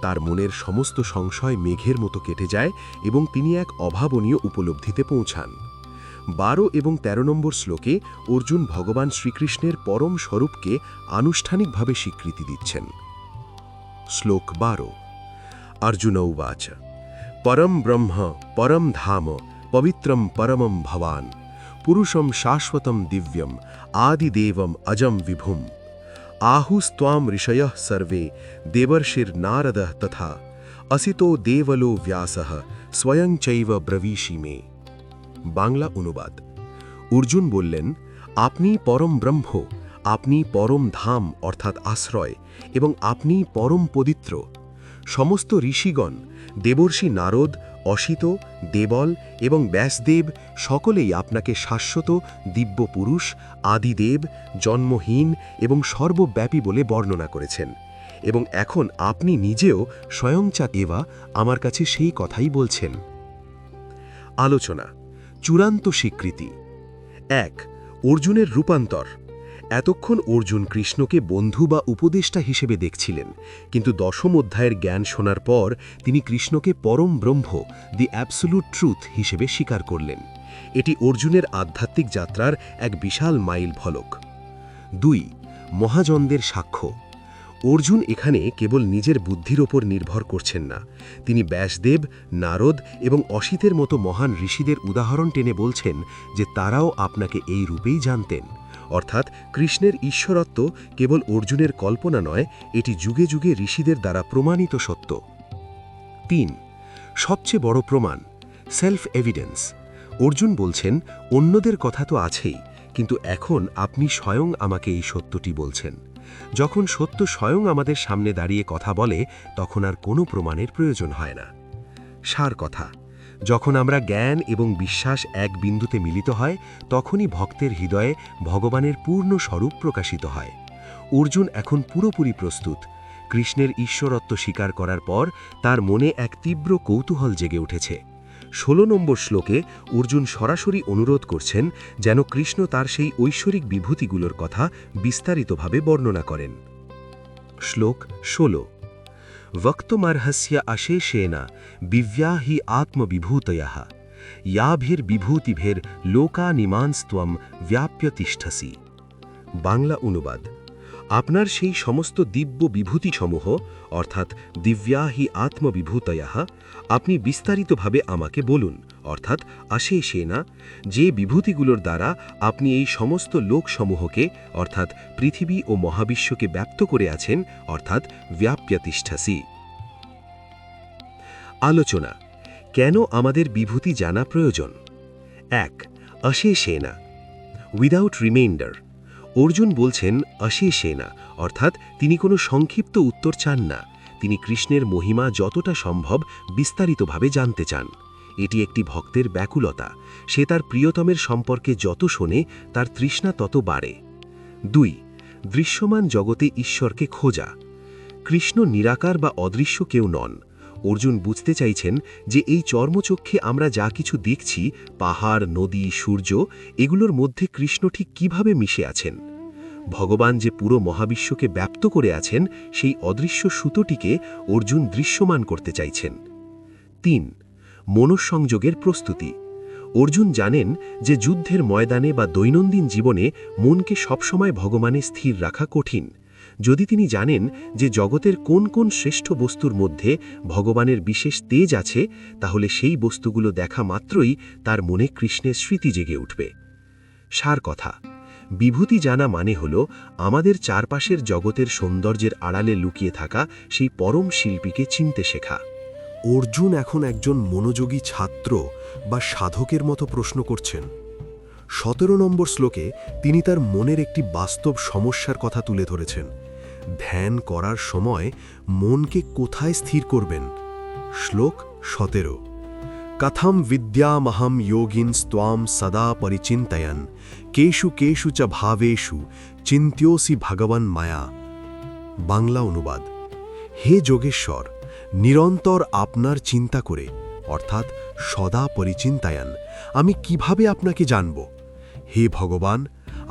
তার মনের সমস্ত সংশয় মেঘের মতো কেটে যায় এবং তিনি এক অভাবনীয় উপলব্ধিতে পৌঁছান। 12 এবং 13 নম্বর শ্লোকে অর্জুন ভগবান শ্রীকৃষ্ণের পরম স্বরূপকে আনুষ্ঠানিকভাবে স্বীকৃতি দিচ্ছেন। শ্লোক 12: অর্জুন উবাচ পরম ব্রহ্ম পরম ধাম পবিত্রম পরমম ভবান পুরুষম শাশ্বতম দিব্যম আদিদেবম অজম বিভুম আহুস্ত্বাম ঋষয়ঃ সর্বে দেবর্ষির্নারদঃ তথা অসিতো দেবলো ব্যাসঃ স্বয়ং চৈব ব্রবীষি মে। বাংলা অনুবাদ: অর্জুন বললেন, আপনি পরম ব্রহ্ম, আপনি পরম ধাম অর্থাৎ আশ্রয়, এবং আপনি পরম পবিত্র। সমস্ত ঋষিগণ, দেবর্ষি নারদ, অসিত, দেবল এবং ব্যাসদেব সকলেই আপনাকে শাশ্বত, দিব্য পুরুষ, আদিদেব, জন্মহীন এবং সর্বব্যাপী বলে বর্ণনা করেছেন। এবং এখন আপনি নিজেও স্বয়ংচাক এবা আমার কাছে সেই কথাই বলছেন। আলোচনা, চূড়ান্ত স্বীকৃতি। ১. অর্জুনের রূপান্তর। এতক্ষণ অর্জুন কৃষ্ণকে বন্ধু বা উপদেষ্টা হিসেবে দেখছিলেন, কিন্তু দশম অধ্যায়ের জ্ঞান শোনার পর তিনি কৃষ্ণকে পরম ব্রহ্ম, দি অ্যাবসোলুট ট্রুথ হিসেবে স্বীকার করলেন। এটি অর্জুনের আধ্যাত্মিক যাত্রার এক বিশাল মাইল ফলক। ২. মহাজনদের সাক্ষ্য। অর্জুন এখানে কেবল নিজের বুদ্ধির ওপর নির্ভর করছেন না, তিনি ব্যাসদেব, নারদ এবং অসিতের মতো মহান ঋষিদের উদাহরণ টেনে বলছেন যে তারাও আপনাকে এই রূপেই জানতেন। অর্থাৎ কৃষ্ণের ঈশ্বরত্ব কেবল অর্জুনের কল্পনা নয়, এটি যুগে যুগে ঋষিদের দ্বারা প্রমাণিত সত্য। ৩. সবচেয়ে বড় প্রমাণ, সেলফ এভিডেন্স। অর্জুন বলছেন, অন্যদের কথা তো আছেই, কিন্তু এখন আপনি স্বয়ং আমাকে এই সত্যটি বলছেন। যখন সত্য স্বয়ং আমাদের সামনে দাঁড়িয়ে কথা বলে, তখন আর কোনো প্রমাণের প্রয়োজন হয় না। সার কথা, যখন আমরা জ্ঞান এবং বিশ্বাস এক বিন্দুতে মিলিত হয়, তখনই ভক্তের হৃদয়ে ভগবানের পূর্ণ স্বরূপ প্রকাশিত হয়। অর্জুন এখন পুরোপুরি প্রস্তুত। কৃষ্ণের ঈশ্বরত্ব স্বীকার করার পর তার মনে এক তীব্র কৌতূহল জেগে উঠেছে। ১৬ নম্বর শ্লোকে অর্জুন সরাসরি অনুরোধ করছেন যেন কৃষ্ণ তার সেই ঐশ্বরিক বিভূতিগুলোর কথা বিস্তারিতভাবে বর্ণনা করেন। শ্লোক ১৬। वक्तुमर्हस्य अशेषेण दिव्या हि आत्मविभूतयः याभिर्विभूतिभिर्लोकानिमांस्त्वं व्याप्य तिष्ठसि। বাংলা অনুবাদ, আপনার সেই সমস্ত দিব্য বিভূতিসমূহ অর্থাৎ দিব্যা হি আত্মবিভূতয়ः আপনি বিস্তারিতভাবে আমাকে বলুন, অর্থাৎ অশেষেনা, যে বিভূতিগুলোর দ্বারা আপনি এই সমস্ত লোকসমূহকে অর্থাৎ পৃথিবী ও মহাবিশ্বকে ব্যাপ্ত করে আছেন, অর্থাৎ ব্যাপ্য তিষ্ঠসি। আলোচনা, কেন আমাদের বিভূতি জানা প্রয়োজন? ১. অশেষেনা, উইদাউট রিমাইন্ডার। অর্জুন বলছেন অশেষেনা, অর্থাৎ তিনি কোনো সংক্ষিপ্ত উত্তর চান না, তিনি কৃষ্ণের মহিমা যতটা সম্ভব বিস্তারিতভাবে জানতে চান। এটি একটি ভক্তের ব্যাকুলতা, সে তার প্রিয়তমের সম্পর্কে যত শোনে তার তৃষ্ণা তত বাড়ে। ২. দৃশ্যমান জগতে ঈশ্বরকে খোঁজা। কৃষ্ণ নিরাকার বা অদৃশ্য কেউ নন। অর্জুন বুঝতে চাইছেন যে এই চর্মচক্ষে আমরা যা কিছু দেখছি, পাহাড়, নদী, সূর্য, এগুলোর মধ্যে কৃষ্ণ ঠিক কিভাবে মিশে আছেন। ভগবান যে পুরো মহাবিশ্বকে ব্যাপ্ত করে আছেন, সেই অদৃশ্য সুতোটিকে অর্জুন দৃশ্যমান করতে চাইছেন। ৩. মনঃসংযোগের প্রস্তুতি। অর্জুন জানেন যে যুদ্ধের ময়দানে বা দৈনন্দিন জীবনে মনকে সবসময় ভগবানে স্থির রাখা কঠিন। যদি তিনি জানেন যে জগতের কোন কোন শ্রেষ্ঠ বস্তুর মধ্যে ভগবানের বিশেষ তেজ আছে, তাহলে সেই বস্তুগুলো দেখা মাত্রই তার মনে কৃষ্ণের স্মৃতি জেগে উঠবে। সার কথা, বিভূতি জানা মানে হল আমাদের চারপাশের জগতের সৌন্দর্যের আড়ালে লুকিয়ে থাকা সেই পরম শিল্পীকে চিনতে শেখা। অর্জুন এখন একজন মনোযোগী ছাত্র বা সাধকের মতো প্রশ্ন করছেন। ১৭ নম্বর শ্লোকে তিনি তার মনের একটি বাস্তব সমস্যার কথা তুলে ধরেছেন। ধ্যান করার সময় মনকে কোথায় স্থির করবেন? শ্লোক ১৭। কথম বিদ্যামহম যোগিন স্ত্বাম সদা পরিচিন্তয়ন কেষু কেষু চ ভাবেষু চিন্ত্যোসি ভগবান মায়া। বাংলা অনুবাদ, হে যোগেশ্বর, নিরন্তর আপনার চিন্তা করে অর্থাৎ সদা পরিচিন্তায়ন আমি কিভাবে আপনাকে জানব? হে ভগবান,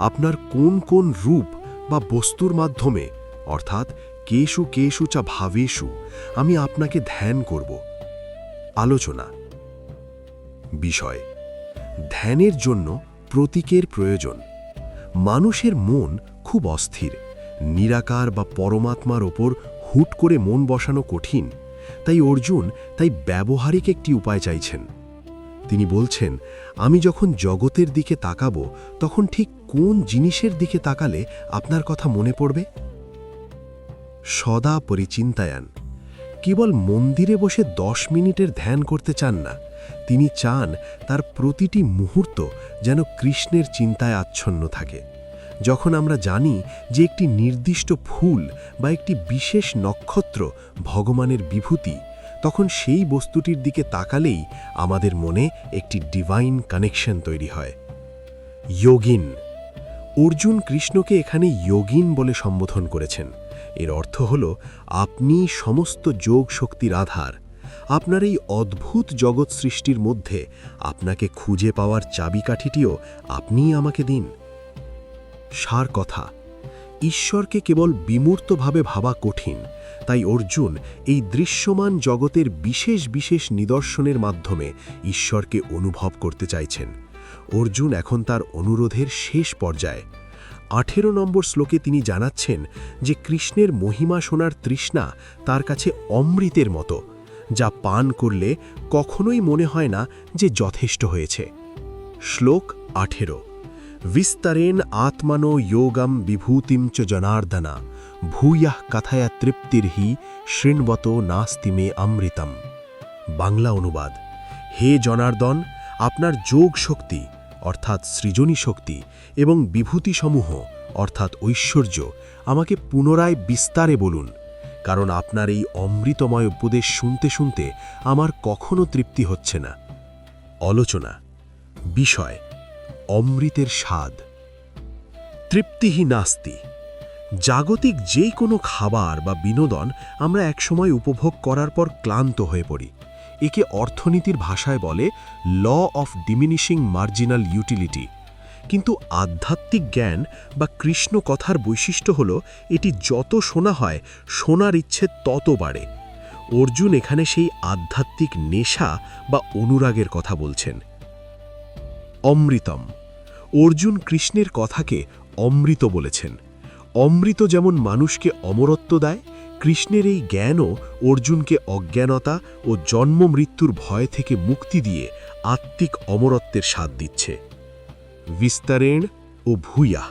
আপনার কোন কোন রূপ বা বস্তুর মাধ্যমে অর্থাৎ কেষু কেষু চ ভাবেষু আমি আপনাকে ধ্যান করব। আলোচনা, বিষয়, ধ্যানের জন্য প্রতীকের প্রয়োজন। মানুষের মন খুব অস্থির, নিরাকার বা পরমাত্মার ওপর হুট করে মন বসানো কঠিন। তাই অর্জুন ব্যবহারিক একটি উপায় চাইছেন। তিনি বলছেন, আমি যখন জগতের দিকে তাকাবো তখন ঠিক কোন জিনিসের দিকে তাকালে আপনার কথা মনে পড়বে? সদা পরিচিন্তায়ন, কেবল মন্দিরে বসে 10 মিনিটের ধ্যান করতে চান না, তিনি চান তার প্রতিটি মুহূর্ত যেন কৃষ্ণের চিন্তায় আচ্ছন্ন থাকে। যখন আমরা জানি যে একটি নির্দিষ্ট ফুল বা একটি বিশেষ নক্ষত্র ভগবানের বিভূতি, তখন সেই বস্তুটির দিকে তাকালেই আমাদের মনে একটি ডিভাইন কানেকশন তৈরি হয়। যোগিন। অর্জুন কৃষ্ণকে এখানে যোগিন বলে সম্বোধন করেছেন। এর অর্থ হল, আপনি সমস্ত যোগ শক্তির আধার। আপনার এই অদ্ভুত জগৎ সৃষ্টির মধ্যে আপনাকে খুঁজে পাওয়ার চাবিকাঠিটিও আপনিই আমাকে দিন। সার কথা, ঈশ্বরকে কেবল বিমূর্তভাবে ভাবা কঠিন, তাই অর্জুন এই দৃশ্যমান জগতের বিশেষ বিশেষ নিদর্শনের মাধ্যমে ঈশ্বরকে অনুভব করতে চাইছেন। অর্জুন এখন তার অনুরোধের শেষ পর্যায়ে। 18 নম্বর শ্লোকে তিনি জানাচ্ছেন যে কৃষ্ণের মহিমা শোনার তৃষ্ণা তার কাছে অমৃতের মতো, যা পান করলে কখনোই মনে হয় না যে যথেষ্ট হয়েছে। শ্লোক 18। বিস্তরেণ আত্মনো যোগম বিভূতিম চ জনার্দনা ভূয়াঃ কথায়া তৃপ্তির্হি শৃণ্বতো নাস্তি মে অমৃতম। বাংলা অনুবাদ: হে জনার্দন, আপনার যোগ শক্তি অর্থাৎ সৃজনী শক্তি এবং বিভূতিসমূহ অর্থাৎ ঐশ্বর্য আমাকে পুনরায় বিস্তারে বলুন, কারণ আপনার এই অমৃতময় উপদেশ শুনতে শুনতে আমার কখনো তৃপ্তি হচ্ছে না। আলোচনা বিষয়: অমৃতের স্বাদ। তৃপ্তিহি নাস্তি। জাগতিক যে কোনো খাবার বা বিনোদন আমরা একসময় উপভোগ করার পর ক্লান্ত হয়ে পড়ি। একে অর্থনীতির ভাষায় বলে law of diminishing marginal utility. কিন্তু আধ্যাত্মিক জ্ঞান বা কৃষ্ণ কথার বৈশিষ্ট্য হল, এটি যত শোনা হয় শোনার ইচ্ছে তত বাড়ে। অর্জুন এখানে সেই আধ্যাত্মিক নেশা বা অনুরাগের কথা বলছেন। অমৃতম। অর্জুন কৃষ্ণের কথাকে অমৃত বলেছেন। অমৃত যেমন মানুষকে অমরত্ব দেয়, কৃষ্ণের এই জ্ঞানও অর্জুনকে অজ্ঞানতা ও জন্ম মৃত্যুর ভয় থেকে মুক্তি দিয়ে আত্মিক অমরত্বের স্বাদ দিচ্ছে। বিস্তরেণ ও ভূয়া।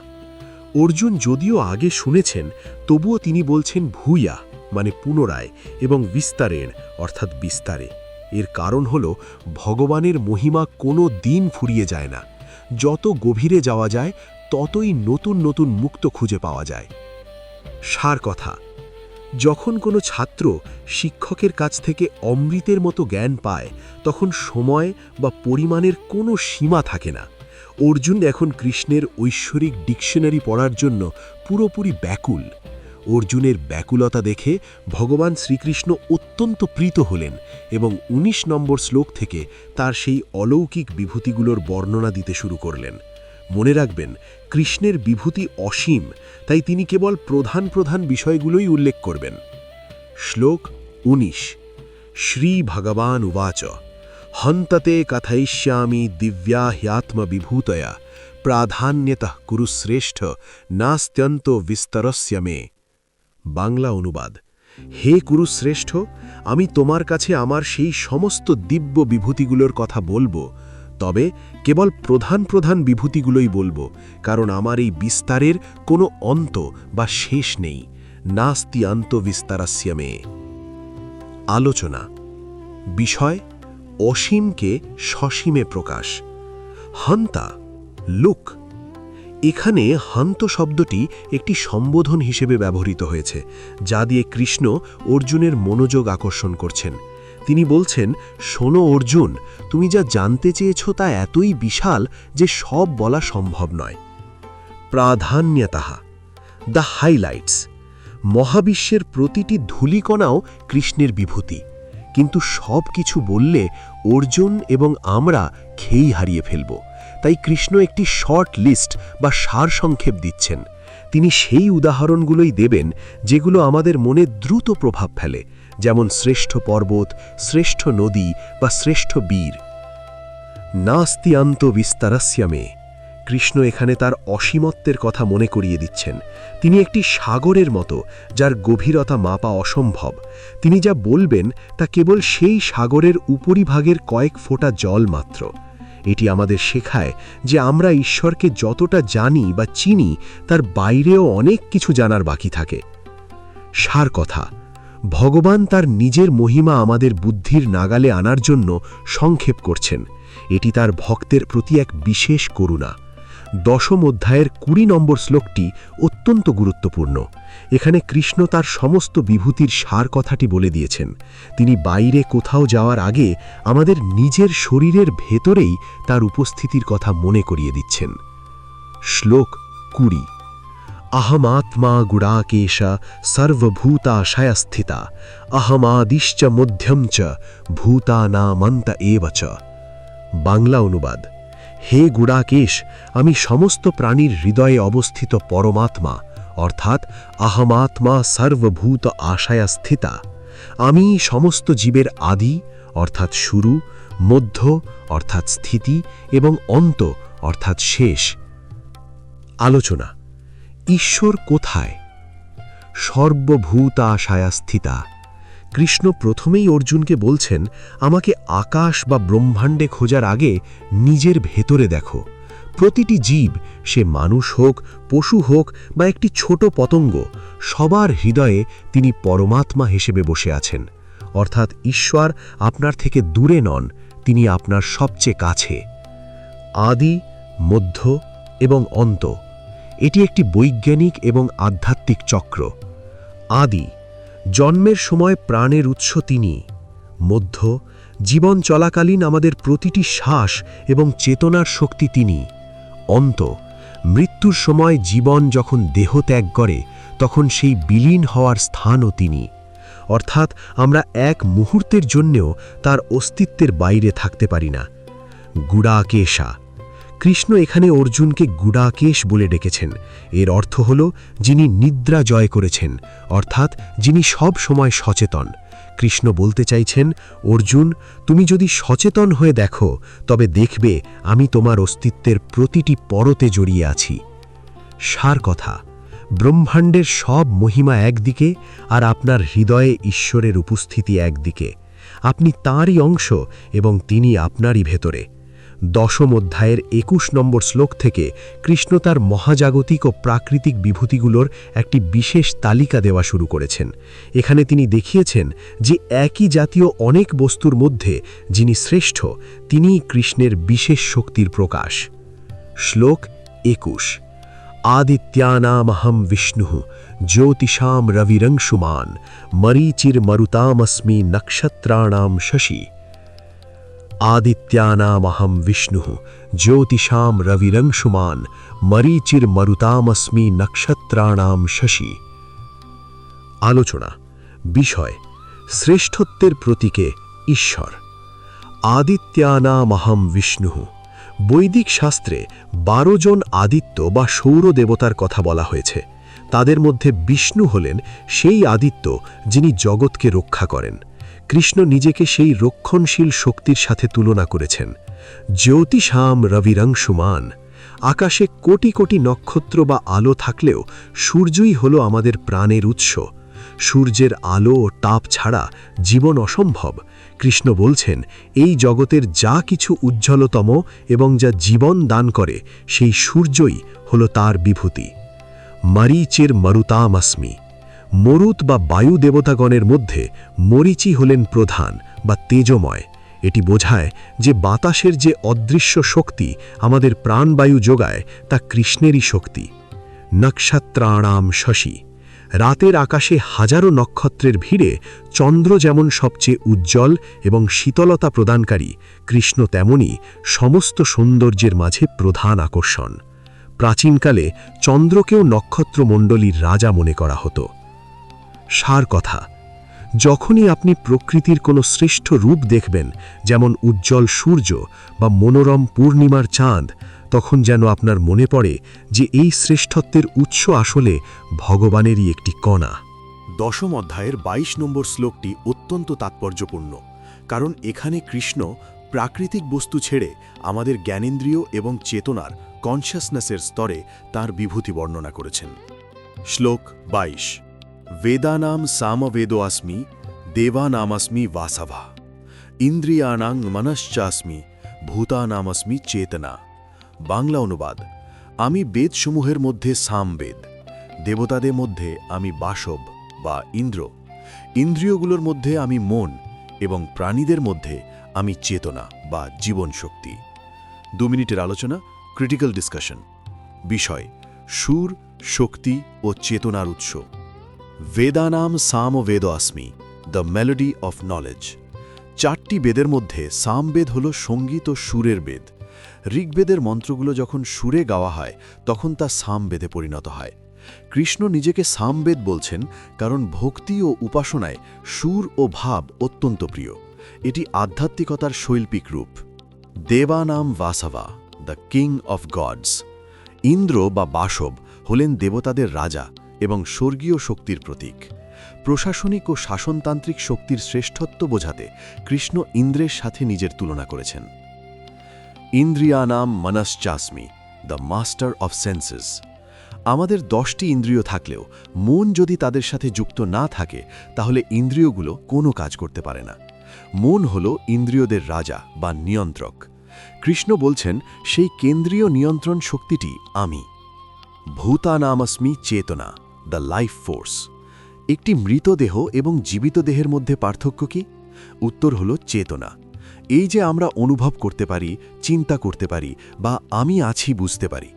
অর্জুন যদিও আগে শুনেছেন, তবুও তিনি বলছেন ভূয়া মানে পুনরায় এবং বিস্তারেণ অর্থাৎ বিস্তারে। এর কারণ হল, ভগবানের মহিমা কোনো দিন ফুরিয়ে যায় না। যত গভীরে যাওয়া যায় ততই নতুন নতুন মুক্ত খুঁজে পাওয়া যায়। সার কথা, যখন কোনো ছাত্র শিক্ষকের কাছ থেকে অমৃতের মতো জ্ঞান পায়, তখন সময় বা পরিমাণের কোনো সীমা থাকে না। অর্জুন এখন কৃষ্ণের ঐশ্বরিক ডিকশনারি পড়ার জন্য পুরোপুরি ব্যাকুল। অর্জুনের ব্যাকুলতা দেখে ভগবান শ্রীকৃষ্ণ অত্যন্ত প্রীত হলেন এবং 19 নম্বর শ্লোক থেকে তার সেই অলৌকিক বিভূতিগুলোর বর্ণনা দিতে শুরু করলেন। মনে রাখবেন, কৃষ্ণের বিভূতি অসীম, তাই তিনি কেবল প্রধান প্রধান বিষয়গুলোই উল্লেখ করবেন। শ্লোক 19। শ্রী ভগবান উবাচ হন্ততে কথয়িষ্যামি দিব্যা হ্যাত্মবিভূতয়া প্রাধান্যতঃ কুরুশ্রেষ্ঠ নাস্ত্যন্ত বিস্তরস্য মে। বাংলা অনুবাদ: হে কুরুশ্রেষ্ঠ, আমি তোমার কাছে আমার সেই সমস্ত দিব্য বিভূতিগুলোর কথা বলবো, তবে কেবল প্রধান প্রধান বিভূতিগুলোই বলবো, কারণ আমার এই বিস্তারের কোনো অন্ত বা শেষ নেই। নাস্তি অন্ত বিস্তারস্য মে। আলোচনা বিষয়: অসীমকে সসীমে প্রকাশ। হন্তা লুক। এখানে হন্ত শব্দটি একটি সম্বোধন হিসেবে ব্যবহৃত হয়েছে, যা দিয়ে কৃষ্ণ অর্জুনের মনোযোগ আকর্ষণ করছেন। তিনি বলছেন, শোনো অর্জুন, তুমি যা জানতে চেয়েছ তা এতই বিশাল যে সব বলা সম্ভব নয়। প্রাধান্যতাহা দ্য হাইলাইটস। মহাবিশ্বের প্রতিটি ধূলিকণাও কৃষ্ণের বিভূতি, কিন্তু সব কিছু বললে অর্জুন এবং আমরা খেই হারিয়ে ফেলব। তাই কৃষ্ণ একটি শর্ট লিস্ট বা সারসংক্ষেপ দিচ্ছেন। তিনি সেই উদাহরণগুলোই দেবেন যেগুলো আমাদের মনে দ্রুত প্রভাব ফেলে, যেমন শ্রেষ্ঠ পর্বত, শ্রেষ্ঠ নদী বা শ্রেষ্ঠ বীর। নাস্তি অন্ত বিস্তারস্য মে। কৃষ্ণ এখানে তার অসীমত্বের কথা মনে করিয়ে দিচ্ছেন। তিনি একটি সাগরের মতো, যার গভীরতা মাপা অসম্ভব। তিনি যা বলবেন তা কেবল সেই সাগরের উপরিভাগের কয়েক ফোঁটা জল মাত্র। এটি আমাদের শেখায় যে আমরা ঈশ্বরকে যতটা জানি বা চিনি, তার বাইরেও অনেক কিছু জানার বাকি থাকে। সার কথা, ভগবান তার নিজের মহিমা আমাদের বুদ্ধির নাগালে আনার জন্য সংক্ষেপ করছেন। এটি তার ভক্তের প্রতি এক বিশেষ করুণা। দশম অধ্যায়ের ২০ নম্বর শ্লোকটি অত্যন্ত গুরুত্বপূর্ণ। এখানে কৃষ্ণ তার সমস্ত বিভূতির সার কথাটি বলে দিয়েছেন। তিনি বাইরে কোথাও যাওয়ার আগে আমাদের নিজের শরীরের ভেতরেই তার উপস্থিতির কথা মনে করিয়ে দিচ্ছেন। শ্লোক ২০। अहमात्मा गुडाकेश सर्वभूताशयस्थिता अहमादिश्च मध्यम च भूतानामन्त एव च। বাংলা অনুবাদ: হে গুড়াকেশ, আমি সমস্ত প্রাণীর হৃদয়ে অবস্থিত পরমাত্মা, অর্থাৎ আহমাত্মা সর্বভূত আশায়া স্থিতা। আমি সমস্ত জীবের আদি অর্থাৎ শুরু, মধ্য অর্থাৎ স্থিতি এবং অন্ত অর্থাৎ শেষ। আলোচনা: ঈশ্বর কোথায়? সর্বভূতাশায়া স্থিতা। কৃষ্ণ প্রথমেই অর্জুনকে বলছেন, আমাকে আকাশ বা ব্রহ্মাণ্ডে খোঁজার আগে নিজের ভেতরে দেখো। প্রতিটি জীব, সে মানুষ হোক, পশু হোক বা একটি ছোট পতঙ্গ, সবার হৃদয়ে তিনি পরমাত্মা হিসেবে বসে আছেন। অর্থাৎ ঈশ্বর আপনার থেকে দূরে নন, তিনি আপনার সবচেয়ে কাছে। আদি, মধ্য এবং অন্ত, এটি একটি বৈজ্ঞানিক এবং আধ্যাত্মিক চক্র। আদি, জন্মের সময় প্রাণের উৎস তিনি। মধ্য, জীবন চলাকালীন আমাদের প্রতিটি শ্বাস এবং চেতনার শক্তি তিনি। অন্ত, মৃত্যুর সময় জীবন যখন দেহ ত্যাগ করে তখন সেই বিলীন হওয়ার স্থানও তিনি। অর্থাৎ আমরা এক মুহূর্তের জন্যেও তার অস্তিত্বের বাইরে থাকতে পারি না। গুড়াকেশা। কৃষ্ণ এখানে অর্জুনকে গুড়াকেশ বলে ডেকেছেন। এর অর্থ হল যিনি নিদ্রা জয় করেছেন, অর্থাৎ যিনি সব সময় সচেতন। কৃষ্ণ বলতে চাইছেন, অর্জুন, তুমি যদি সচেতন হয়ে দেখো তবে দেখবে আমি তোমার অস্তিত্বের প্রতিটি পরতে জড়িয়ে আছি। সার কথা: ব্রহ্মাণ্ডের সব মহিমা একদিকে আর আপনার হৃদয়ে ঈশ্বরের উপস্থিতি একদিকে। আপনি তাঁরই অংশ এবং তিনি আপনারই ভেতরে। দশম অধ্যায়ের ২১ নম্বর শ্লোক থেকে কৃষ্ণ তার মহাজাগতিক ও প্রাকৃতিক বিভূতিগুলোর একটি বিশেষ তালিকা দেওয়া শুরু করেছেন। এখানে তিনি দেখিয়েছেন যে একই জাতীয় অনেক বস্তুর মধ্যে যিনি শ্রেষ্ঠ, তিনিই কৃষ্ণের বিশেষ শক্তির প্রকাশ। শ্লোক ২১। আদিত্যানামহম বিষ্ণুঃ জ্যোতিষাম রবিরংশুমান মরীচির্মরুতামস্মি নক্ষত্রাণাম শশী। আদিত্যানামহম বিষ্ণুঃ জ্যোতিষাম রবিরংশুমান মরীচির্মরুতামস্মি নক্ষত্রাণাম শশী। আলোচনা: বিষয়: শ্রেষ্ঠত্বের প্রতীকে ঈশ্বর। আদিত্যানামহম বিষ্ণুঃ। বৈদিক শাস্ত্রে ১২ জন আদিত্য বা সৌর দেবতার কথা বলা হয়েছে। তাদের মধ্যে বিষ্ণু হলেন সেই আদিত্য যিনি জগৎকে রক্ষা করেন। কৃষ্ণ নিজেকে সেই রক্ষণশীল শক্তির সাথে তুলনা করেছেন। জ্যোতিষাম রবিরংশুমান। আকাশে কোটি কোটি নক্ষত্র বা আলো থাকলেও সূর্যই হল আমাদের প্রাণের উৎস। সূর্যের আলো ও তাপ ছাড়া জীবন অসম্ভব। কৃষ্ণ বলছেন, এই জগতের যা কিছু উজ্জ্বলতম এবং যা জীবন দান করে সেই সূর্যই হল তার বিভূতি। মরীচির মরুতামস্মি। মরুত বা বায়ু দেবতাগণের মধ্যে মরীচি হলেন প্রধান বা তেজময়। এটি বোঝায় যে বাতাসের যে অদৃশ্য শক্তি আমাদের প্রাণবায়ু যোগায় তা কৃষ্ণেরই শক্তি। নক্ষত্রাণাম শশী। রাতের আকাশে হাজারো নক্ষত্রের ভিড়ে চন্দ্র যেমন সবচেয়ে উজ্জ্বল এবং শীতলতা প্রদানকারী, কৃষ্ণ তেমনি সমস্ত সৌন্দর্যের মাঝে প্রধান আকর্ষণ। প্রাচীনকালে চন্দ্রকেও নক্ষত্রমণ্ডলীর রাজা মনে করা হতো। সার কথা: যখনই আপনি প্রকৃতির কোনো শ্রেষ্ঠ রূপ দেখবেন, যেমন উজ্জ্বল সূর্য বা মনোরম পূর্ণিমার চাঁদ, তখন যেন আপনার মনে পড়ে যে এই শ্রেষ্ঠত্বের উৎস আসলে ভগবানেরই একটি কণা। দশম অধ্যায়ের ২২ নম্বর শ্লোকটি অত্যন্ত তাৎপর্যপূর্ণ, কারণ এখানে কৃষ্ণ প্রাকৃতিক বস্তু ছেড়ে আমাদের জ্ঞানেন্দ্রিয় এবং চেতনার কনশাসনেসের স্তরে তার বিভূতি বর্ণনা করেছেন। শ্লোক ২২। বেদানাম সামবেদো আস্মি দেবানামস্মি বাসভা ইন্দ্রিয়াণাং মনশ্চাস্মি ভূতানামস্মি চেতনা। বাংলা অনুবাদ: আমি বেদসমূহের মধ্যে সামবেদ, দেবতাদের মধ্যে আমি বাসব বা ইন্দ্র, ইন্দ্রিয়গুলোর মধ্যে আমি মন এবং প্রাণীদের মধ্যে আমি চেতনা বা জীবন শক্তি। ২ মিনিটের আলোচনা, ক্রিটিক্যাল ডিসকাশন। বিষয় সুর, শক্তি ও চেতনার উৎস। বেদানাম সামবেদ অস্মি, দ্য মেলোডি অফ নলেজ। 4টি বেদের মধ্যে সামবেদ হল সঙ্গীত ও সুরের বেদ। ঋগ্বেদের মন্ত্রগুলো যখন সুরে গাওয়া হয় তখন তা সামবেদে পরিণত হয়। কৃষ্ণ নিজেকে সামবেদ বলছেন কারণ ভক্তি ও উপাসনায় সুর ও ভাব অত্যন্ত প্রিয়। এটি আধ্যাত্মিকতার শৈল্পিক রূপ। দেবানাম বাসবা, the king of gods. Indra বা বাসব হলেন দেবতাদের রাজা এবং স্বর্গীয় শক্তির প্রতীক। প্রশাসনিক ও শাসনতান্ত্রিক শক্তির শ্রেষ্ঠত্ব বোঝাতে কৃষ্ণ ইন্দ্রের সাথে নিজের তুলনা করেছেন। ইন্দ্রিয়ানাম মনশ্চাস্মি, দ্য মাস্টার অফ সেন্সেস। আমাদের 10টি ইন্দ্রিয় থাকলেও মন যদি তাদের সাথে যুক্ত না থাকে তাহলে ইন্দ্রিয়গুলো কোনো কাজ করতে পারে না। মন হল ইন্দ্রিয়দের রাজা বা নিয়ন্ত্রক। কৃষ্ণ বলছেন সেই কেন্দ্রীয় নিয়ন্ত্রণ শক্তিটি আমি। ভূতানামস্মি চেতনা, দ্য লাইফ ফোর্স। একটি মৃতদেহ এবং জীবিত দেহের মধ্যে পার্থক্য কি? উত্তর হল চেতনা। এই যে আমরা অনুভব করতে পারি, চিন্তা করতে পারি বা আমি আছি বুঝতে পারি,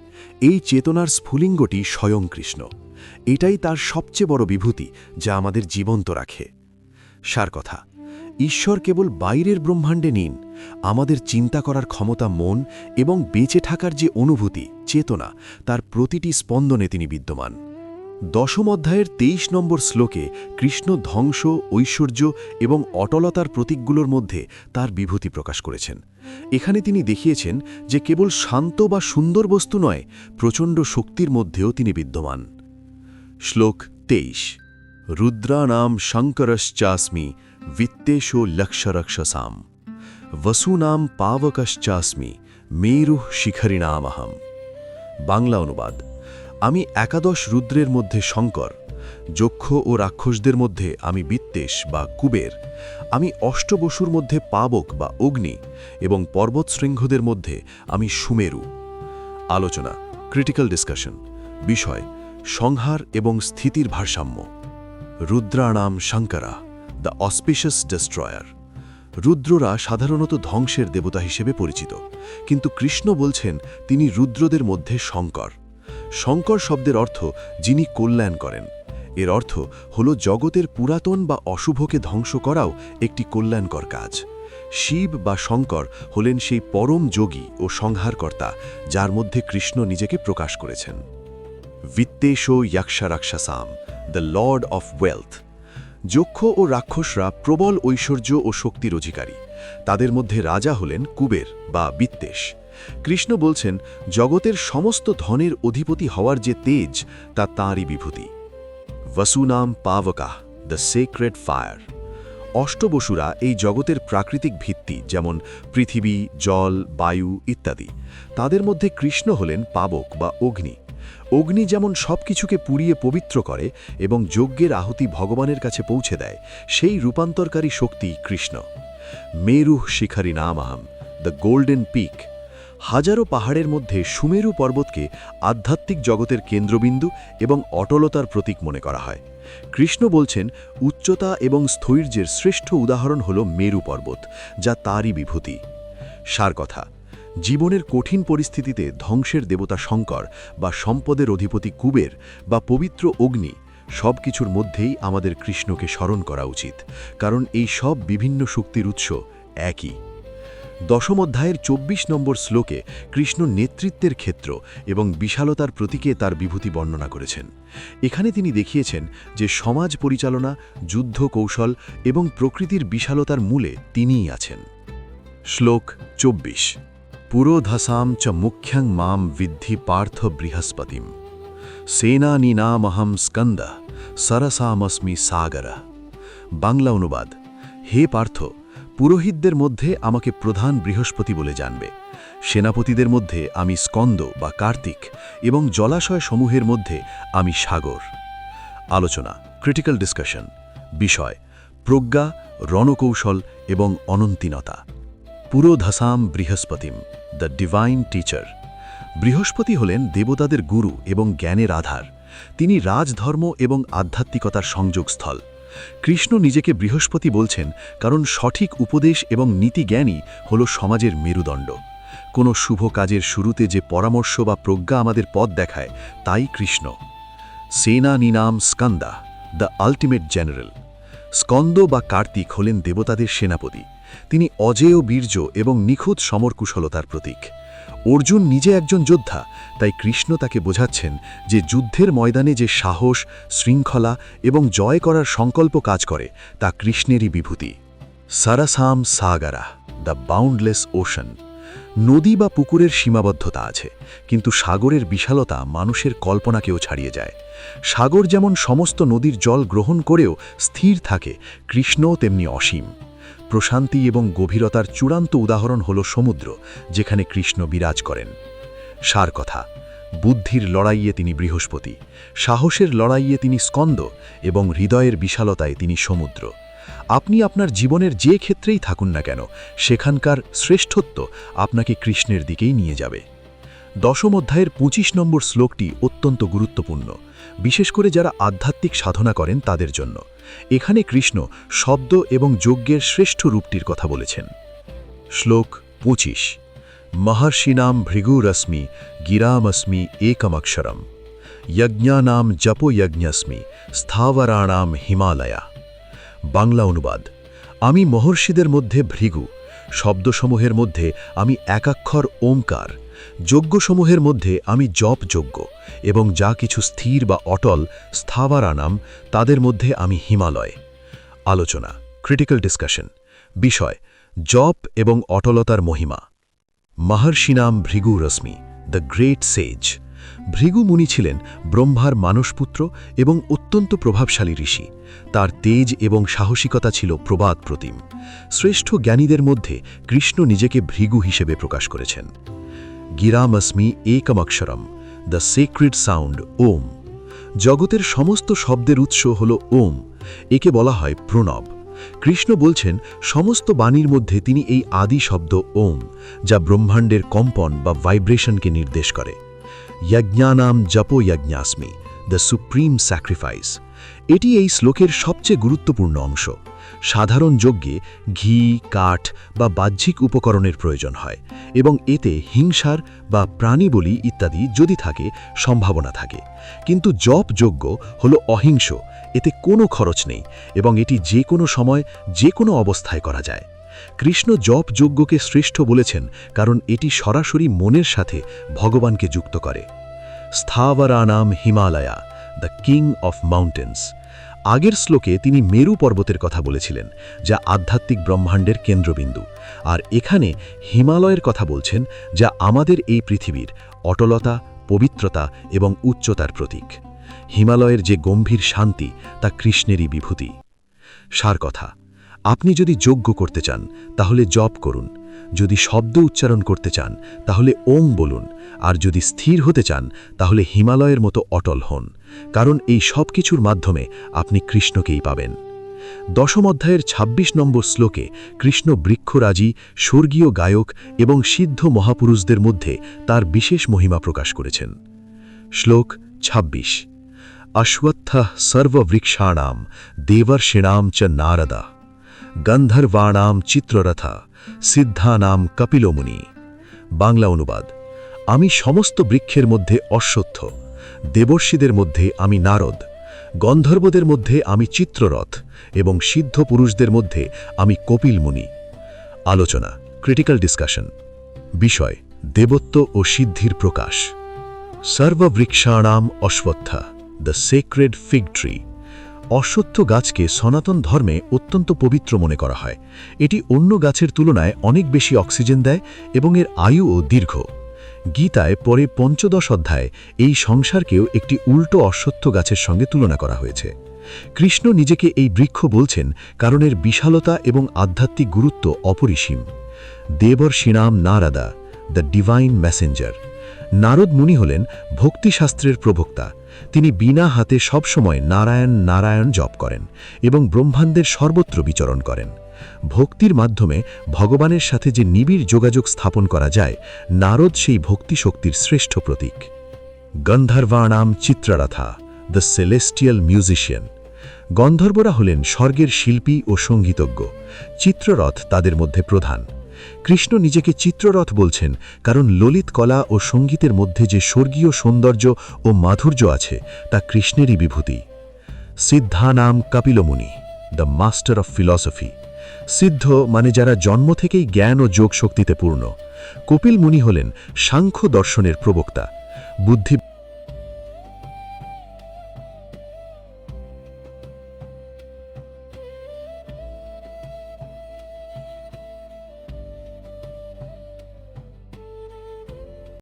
এই চেতনার স্ফুলিঙ্গটি স্বয়ং কৃষ্ণ। এটাই তার সবচেয়ে বড় বিভূতি যা আমাদের জীবন্ত রাখে। সার কথা, ঈশ্বর কেবল বাইরের ব্রহ্মাণ্ডে নেই, আমাদের চিন্তা করার ক্ষমতা মন এবং বেঁচে থাকার যে অনুভূতি, চেতনা, তার প্রতিটি স্পন্দনে তিনি বিদ্যমান। 10ম অধ্যায়ের 23 নম্বর শ্লোকে কৃষ্ণ ধ্বংস, ঐশ্বর্য এবং অটলতার প্রতীকগুলোর মধ্যে তার বিভূতি প্রকাশ করেছেন। এখানে তিনি দেখিয়েছেন যে কেবল শান্ত বা সুন্দর বস্তু নয়, প্রচণ্ড শক্তির মধ্যেও তিনি বিদ্যমান। শ্লোক 23। রুদ্রানাম শঙ্করশ্চাস্মি, বিত্তেশো লক্ষরক্ষসাম। বসূনাম পাবকশ্চাস্মি, মেরুঃ শিখরিণামহম। বাংলা অনুবাদ: আমি 11 রুদ্রের মধ্যে শঙ্কর, যক্ষ ও রাক্ষসদের মধ্যে আমি বিত্তেশ বা কুবের, আমি অষ্টবসুর মধ্যে পাবক বা অগ্নি এবং পর্বতশৃঙ্গদের মধ্যে আমি সুমেরু। আলোচনা, ক্রিটিক্যাল ডিসকাশন। বিষয়: সংহার এবং স্থিতির ভারসাম্য। রুদ্রাণাম শঙ্করা, দ্য অসপিশিয়াস ডেস্ট্রয়ার। রুদ্ররা সাধারণত ধ্বংসের দেবতা হিসেবে পরিচিত, কিন্তু কৃষ্ণ বলছেন তিনি রুদ্রদের মধ্যে শঙ্কর। শঙ্কর শব্দের অর্থ যিনি কল্যাণ করেন। এর অর্থ হল জগতের পুরাতন বা অশুভকে ধ্বংস করাও একটি কল্যাণকর কাজ। শিব বা শঙ্কর হলেন সেই পরম যোগী ও সংহারকর্তা যার মধ্যে কৃষ্ণ নিজেকে প্রকাশ করেছেন। বিত্তেশো যক্ষরাক্ষসাম, দ্য লর্ড অফ ওয়েলথ। যক্ষ ও রাক্ষসরা প্রবল ঐশ্বর্য ও শক্তির অধিকারী। তাদের মধ্যে রাজা হলেন কুবের বা বিত্তেশ। কৃষ্ণ বলছেন জগতের সমস্ত ধনের অধিপতি হওয়ার যে তেজ, তা তাঁরই বিভূতি। বসূনাম পাবকাহ, দ্য সেক্রেড ফায়ার। অষ্টবসুরা এই জগতের প্রাকৃতিক ভিত্তি, যেমন পৃথিবী, জল, বায়ু ইত্যাদি। তাদের মধ্যে কৃষ্ণ হলেন পাবক বা অগ্নি। অগ্নি যেমন সব কিছুকে পুড়িয়ে পবিত্র করে এবং যজ্ঞের আহুতি ভগবানের কাছে পৌঁছে দেয়, সেই রূপান্তরকারী শক্তি কৃষ্ণ। মেরুঃ শিখরিণামহম, দ্য গোল্ডেন পিক। হাজারো পাহাড়ের মধ্যে সুমেরু পর্বতকে আধ্যাত্মিক জগতের কেন্দ্রবিন্দু এবং অটলতার প্রতীক মনে করা হয়। কৃষ্ণ বলছেন উচ্চতা এবং স্থৈর্যের শ্রেষ্ঠ উদাহরণ হল মেরু পর্বত, যা তারই বিভূতি। সার কথা, জীবনের কঠিন পরিস্থিতিতে ধ্বংসের দেবতা শঙ্কর বা সম্পদের অধিপতি কুবের বা পবিত্র অগ্নি, সব কিছুর মধ্যেই আমাদের কৃষ্ণকে স্মরণ করা উচিত, কারণ এই সব বিভিন্ন শক্তির উৎস একই। 10ম অধ্যায়ের 24 নম্বর শ্লোকে কৃষ্ণ নেতৃত্বের ক্ষেত্র এবং বিশালতার প্রতীকে তার বিভূতি বর্ণনা করেছেন। এখানে তিনি দেখিয়েছেন যে সমাজ পরিচালনা, যুদ্ধ কৌশল এবং প্রকৃতির বিশালতার মূলে তিনিই আছেন। শ্লোক 24। পুরোধসাম চ মুখ্যং মাম বিদ্ধি পার্থ বৃহস্পতিম, সেনানীনামহম স্কন্দ, সরসামস্মি সাগর। বাংলা অনুবাদ: হে পার্থ, পুরোহিতদের মধ্যে আমাকে প্রধান বৃহস্পতি বলে জানবে, সেনাপতিদের মধ্যে আমি স্কন্দ বা কার্তিক এবং জলাশয় সমূহের মধ্যে আমি সাগর। আলোচনা, ক্রিটিক্যাল ডিসকাশন। বিষয়: প্রজ্ঞা, রণকৌশল এবং অনন্তিনতা। পুরোধসাম বৃহস্পতিম, দ্য ডিভাইন টিচার। বৃহস্পতি হলেন দেবতাদের গুরু এবং জ্ঞানের আধার। তিনি রাজধর্ম এবং আধ্যাত্মিকতার সংযোগস্থল। কৃষ্ণ নিজেকে বৃহস্পতি বলছেন কারণ সঠিক উপদেশ এবং নীতিজ্ঞানই হল সমাজের মেরুদণ্ড। কোনো শুভ কাজের শুরুতে যে পরামর্শ বা প্রজ্ঞা আমাদের পথ দেখায় তাই কৃষ্ণ। সেনানীনাম Skanda, the ultimate general. Skanda বা কার্তিক হলেন দেবতাদের সেনাপতি। তিনি অজেয় বীর্য এবং নিখুঁত সমরকুশলতার প্রতীক। অর্জুন নিজে একজন যোদ্ধা, তাই কৃষ্ণ তাকে বোঝাচ্ছেন যে যুদ্ধের ময়দানে যে সাহস, শৃঙ্খলা এবং জয় করার সংকল্প কাজ করে তা কৃষ্ণেরই বিভূতি। সারাসাম সাগারা, দ্য বাউন্ডলেস ওশান। নদী বা পুকুরের সীমাবদ্ধতা আছে, কিন্তু সাগরের বিশালতা মানুষের কল্পনাকেও ছাড়িয়ে যায়। সাগর যেমন সমস্ত নদীর জল গ্রহণ করেও স্থির থাকে, কৃষ্ণও তেমনি অসীম। প্রশান্তি এবং গভীরতার চূড়ান্ত উদাহরণ হল সমুদ্র, যেখানে কৃষ্ণ বিরাজ করেন। সার কথা, বুদ্ধির লড়াইয়ে তিনি বৃহস্পতি, সাহসের লড়াইয়ে তিনি স্কন্দ এবং হৃদয়ের বিশালতায় তিনি সমুদ্র। আপনি আপনার জীবনের যে ক্ষেত্রেই থাকুন না কেন, সেখানকার শ্রেষ্ঠত্ব আপনাকে কৃষ্ণের দিকেই নিয়ে যাবে। দশম অধ্যায়ের 25 নম্বর শ্লোকটি অত্যন্ত গুরুত্বপূর্ণ, বিশেষ করে যারা আধ্যাত্মিক সাধনা করেন তাদের জন্য। এখানে কৃষ্ণ শব্দ এবং যজ্ঞের শ্রেষ্ঠ রূপটির কথা বলেছেন। শ্লোক 25। মহর্ষিনাম ভৃগুরশ্মি গিরামস্মি একমক্ষরম যজ্ঞানাম জপো যজ্ঞস্মি স্থাবরাণাম হিমালয়া। বাংলা অনুবাদ: আমি মহর্ষিদের মধ্যে ভৃগু, শব্দসমূহের মধ্যে আমি একাক্ষর ওমকার, যজ্ঞসমূহের মধ্যে আমি জপ যজ্ঞ, এবং যা কিছু স্থির বা অটল স্থাবরানাম তাদের মধ্যে আমি হিমালয়। আলোচনা, ক্রিটিক্যাল ডিসকাশন। বিষয়: জপ এবং অটলতার মহিমা। মহর্ষিনাম ভৃগু রশ্মি, দ্য গ্রেট সেজ। ভৃগু মুনি ছিলেন ব্রহ্মার মানসপুত্র এবং অত্যন্ত প্রভাবশালী ঋষি। তার তেজ এবং সাহসিকতা ছিল প্রবাদ প্রতিম। শ্রেষ্ঠ জ্ঞানীদের মধ্যে কৃষ্ণ নিজেকে ভৃগু হিসেবে প্রকাশ করেছেন। গিরামস্মি একমক্ষরম, দ্য সেক্রেড সাউন্ড ওম। জগতের সমস্ত শব্দের উৎস হল ওম। একে বলা হয় প্রণব। কৃষ্ণ বলছেন সমস্ত বাণীর মধ্যে তিনি এই আদি শব্দ ওম, যা ব্রহ্মাণ্ডের কম্পন বা ভাইব্রেশনকে নির্দেশ করে। যজ্ঞানাম জপো যজ্ঞাস্মি, দ্য সুপ্রিম স্যাক্রিফাইস। এটি এই শ্লোকের সবচেয়ে গুরুত্বপূর্ণ অংশ। সাধারণ যজ্ঞে ঘি, কাঠ বা বাহ্যিক উপকরণের প্রয়োজন হয়, এবং এতে হিংসার বা প্রাণীবলি ইত্যাদি যদি থাকে সম্ভাবনা থাকে। কিন্তু জপ যজ্ঞ হল অহিংস, এতে কোনো খরচ নেই এবং এটি যে কোনো সময় যে কোনো অবস্থায় করা যায়। কৃষ্ণ জপ যজ্ঞকে শ্রেষ্ঠ বলেছেন কারণ এটি সরাসরি মনের সাথে ভগবানকে যুক্ত করে। স্থাবরানাম Himalaya, the king of mountains. আগের শ্লোকে তিনি মেরু পর্বতের কথা বলেছিলেন, যা আধ্যাত্মিক ব্রহ্মাণ্ডের কেন্দ্রবিন্দু, আর এখানে হিমালয়ের কথা বলছেন, যা আমাদের এই পৃথিবীর অটলতা, পবিত্রতা এবং উচ্চতার প্রতীক। হিমালয়ের যে গম্ভীর শান্তি তা কৃষ্ণেরই বিভূতি। সার কথা, আপনি যদি যজ্ঞ করতে চান তাহলে জপ করুন, যদি শব্দ উচ্চারণ করতে চান তাহলে ওম বলুন, আর যদি স্থির হতে চান তাহলে হিমালয়ের মতো অটল হন, কারণ এই সব কিছুর মাধ্যমে আপনি কৃষ্ণকেই পাবেন। দশম অধ্যায়ের ২৬ নম্বর শ্লোকে কৃষ্ণ বৃক্ষরাজি, স্বর্গীয় গায়ক এবং সিদ্ধ মহাপুরুষদের মধ্যে তার বিশেষ মহিমা প্রকাশ করেছেন। শ্লোক ২৬। অশ্বত্থ সর্ববৃক্ষাণাম দেবর্ষিণাম চ নারদা গন্ধর্বাণাম চিত্ররথা সিদ্ধানাম কপিলমুনি। বাংলা অনুবাদ: আমি সমস্ত বৃক্ষের মধ্যে অশ্বত্থ, দেবর্ষিদের মধ্যে আমি নারদ, গন্ধর্বদের মধ্যে আমি চিত্ররথ এবং সিদ্ধ পুরুষদের মধ্যে আমি কপিল মুনি। আলোচনা, ক্রিটিক্যাল ডিসকাশন। বিষয়: দেবত্ব ও সিদ্ধির প্রকাশ। সর্ববৃক্ষাণাম অশ্বত্থা, দ্য সেক্রেড ফিগ ট্রি। অশ্বত্থ গাছকে সনাতন ধর্মে অত্যন্ত পবিত্র মনে করা হয়। এটি অন্য গাছের তুলনায় অনেক বেশি অক্সিজেন দেয় এবং এর আয়ুও দীর্ঘ। গীতায় পরে ৫ম অধ্যায়ে এই সংসারকেও একটি উল্টো অশ্বত্থ গাছের সঙ্গে তুলনা করা হয়েছে। কৃষ্ণ নিজেকে এই বৃক্ষ বলছেন কারণ এর বিশালতা এবং আধ্যাত্মিক গুরুত্ব অপরিসীম। দেবর্ষিণাম Narada, the divine messenger. Narad Muni হলেন ভক্তিশাস্ত্রের প্রবক্তা। তিনি বিনা হাতে সবসময় নারায়ণ নারায়ণ জপ করেন এবং ব্রহ্মাণ্ডের সর্বত্র বিচরণ করেন। ভক্তির মাধ্যমে ভগবানের সাথে যে নিবিড় যোগাযোগ স্থাপন করা যায়, নারদ সেই ভক্তি শক্তির শ্রেষ্ঠ প্রতীক। গন্ধর্বাণাম চিত্ররথা, দ্য সেলেস্টিয়াল মিউজিশিয়ান। গন্ধর্বরা হলেন স্বর্গের শিল্পী ও সঙ্গীতজ্ঞ। চিত্ররথ তাদের মধ্যে প্রধান। কৃষ্ণ নিজেকে চিত্ররথ বলছেন, কারণ ললিত কলা ও সঙ্গীতের মধ্যে যে স্বর্গীয় সৌন্দর্য ও মাধুর্য আছে তা কৃষ্ণেরই বিভূতি। সিদ্ধানাম Kapilmuni, the master of philosophy. সিদ্ধ মানে যারা জন্ম থেকেই জ্ঞান ও যোগ শক্তিতে পূর্ণ। কপিল মুনি হলেন সাংখ্য দর্শনের প্রবক্তা। বুদ্ধি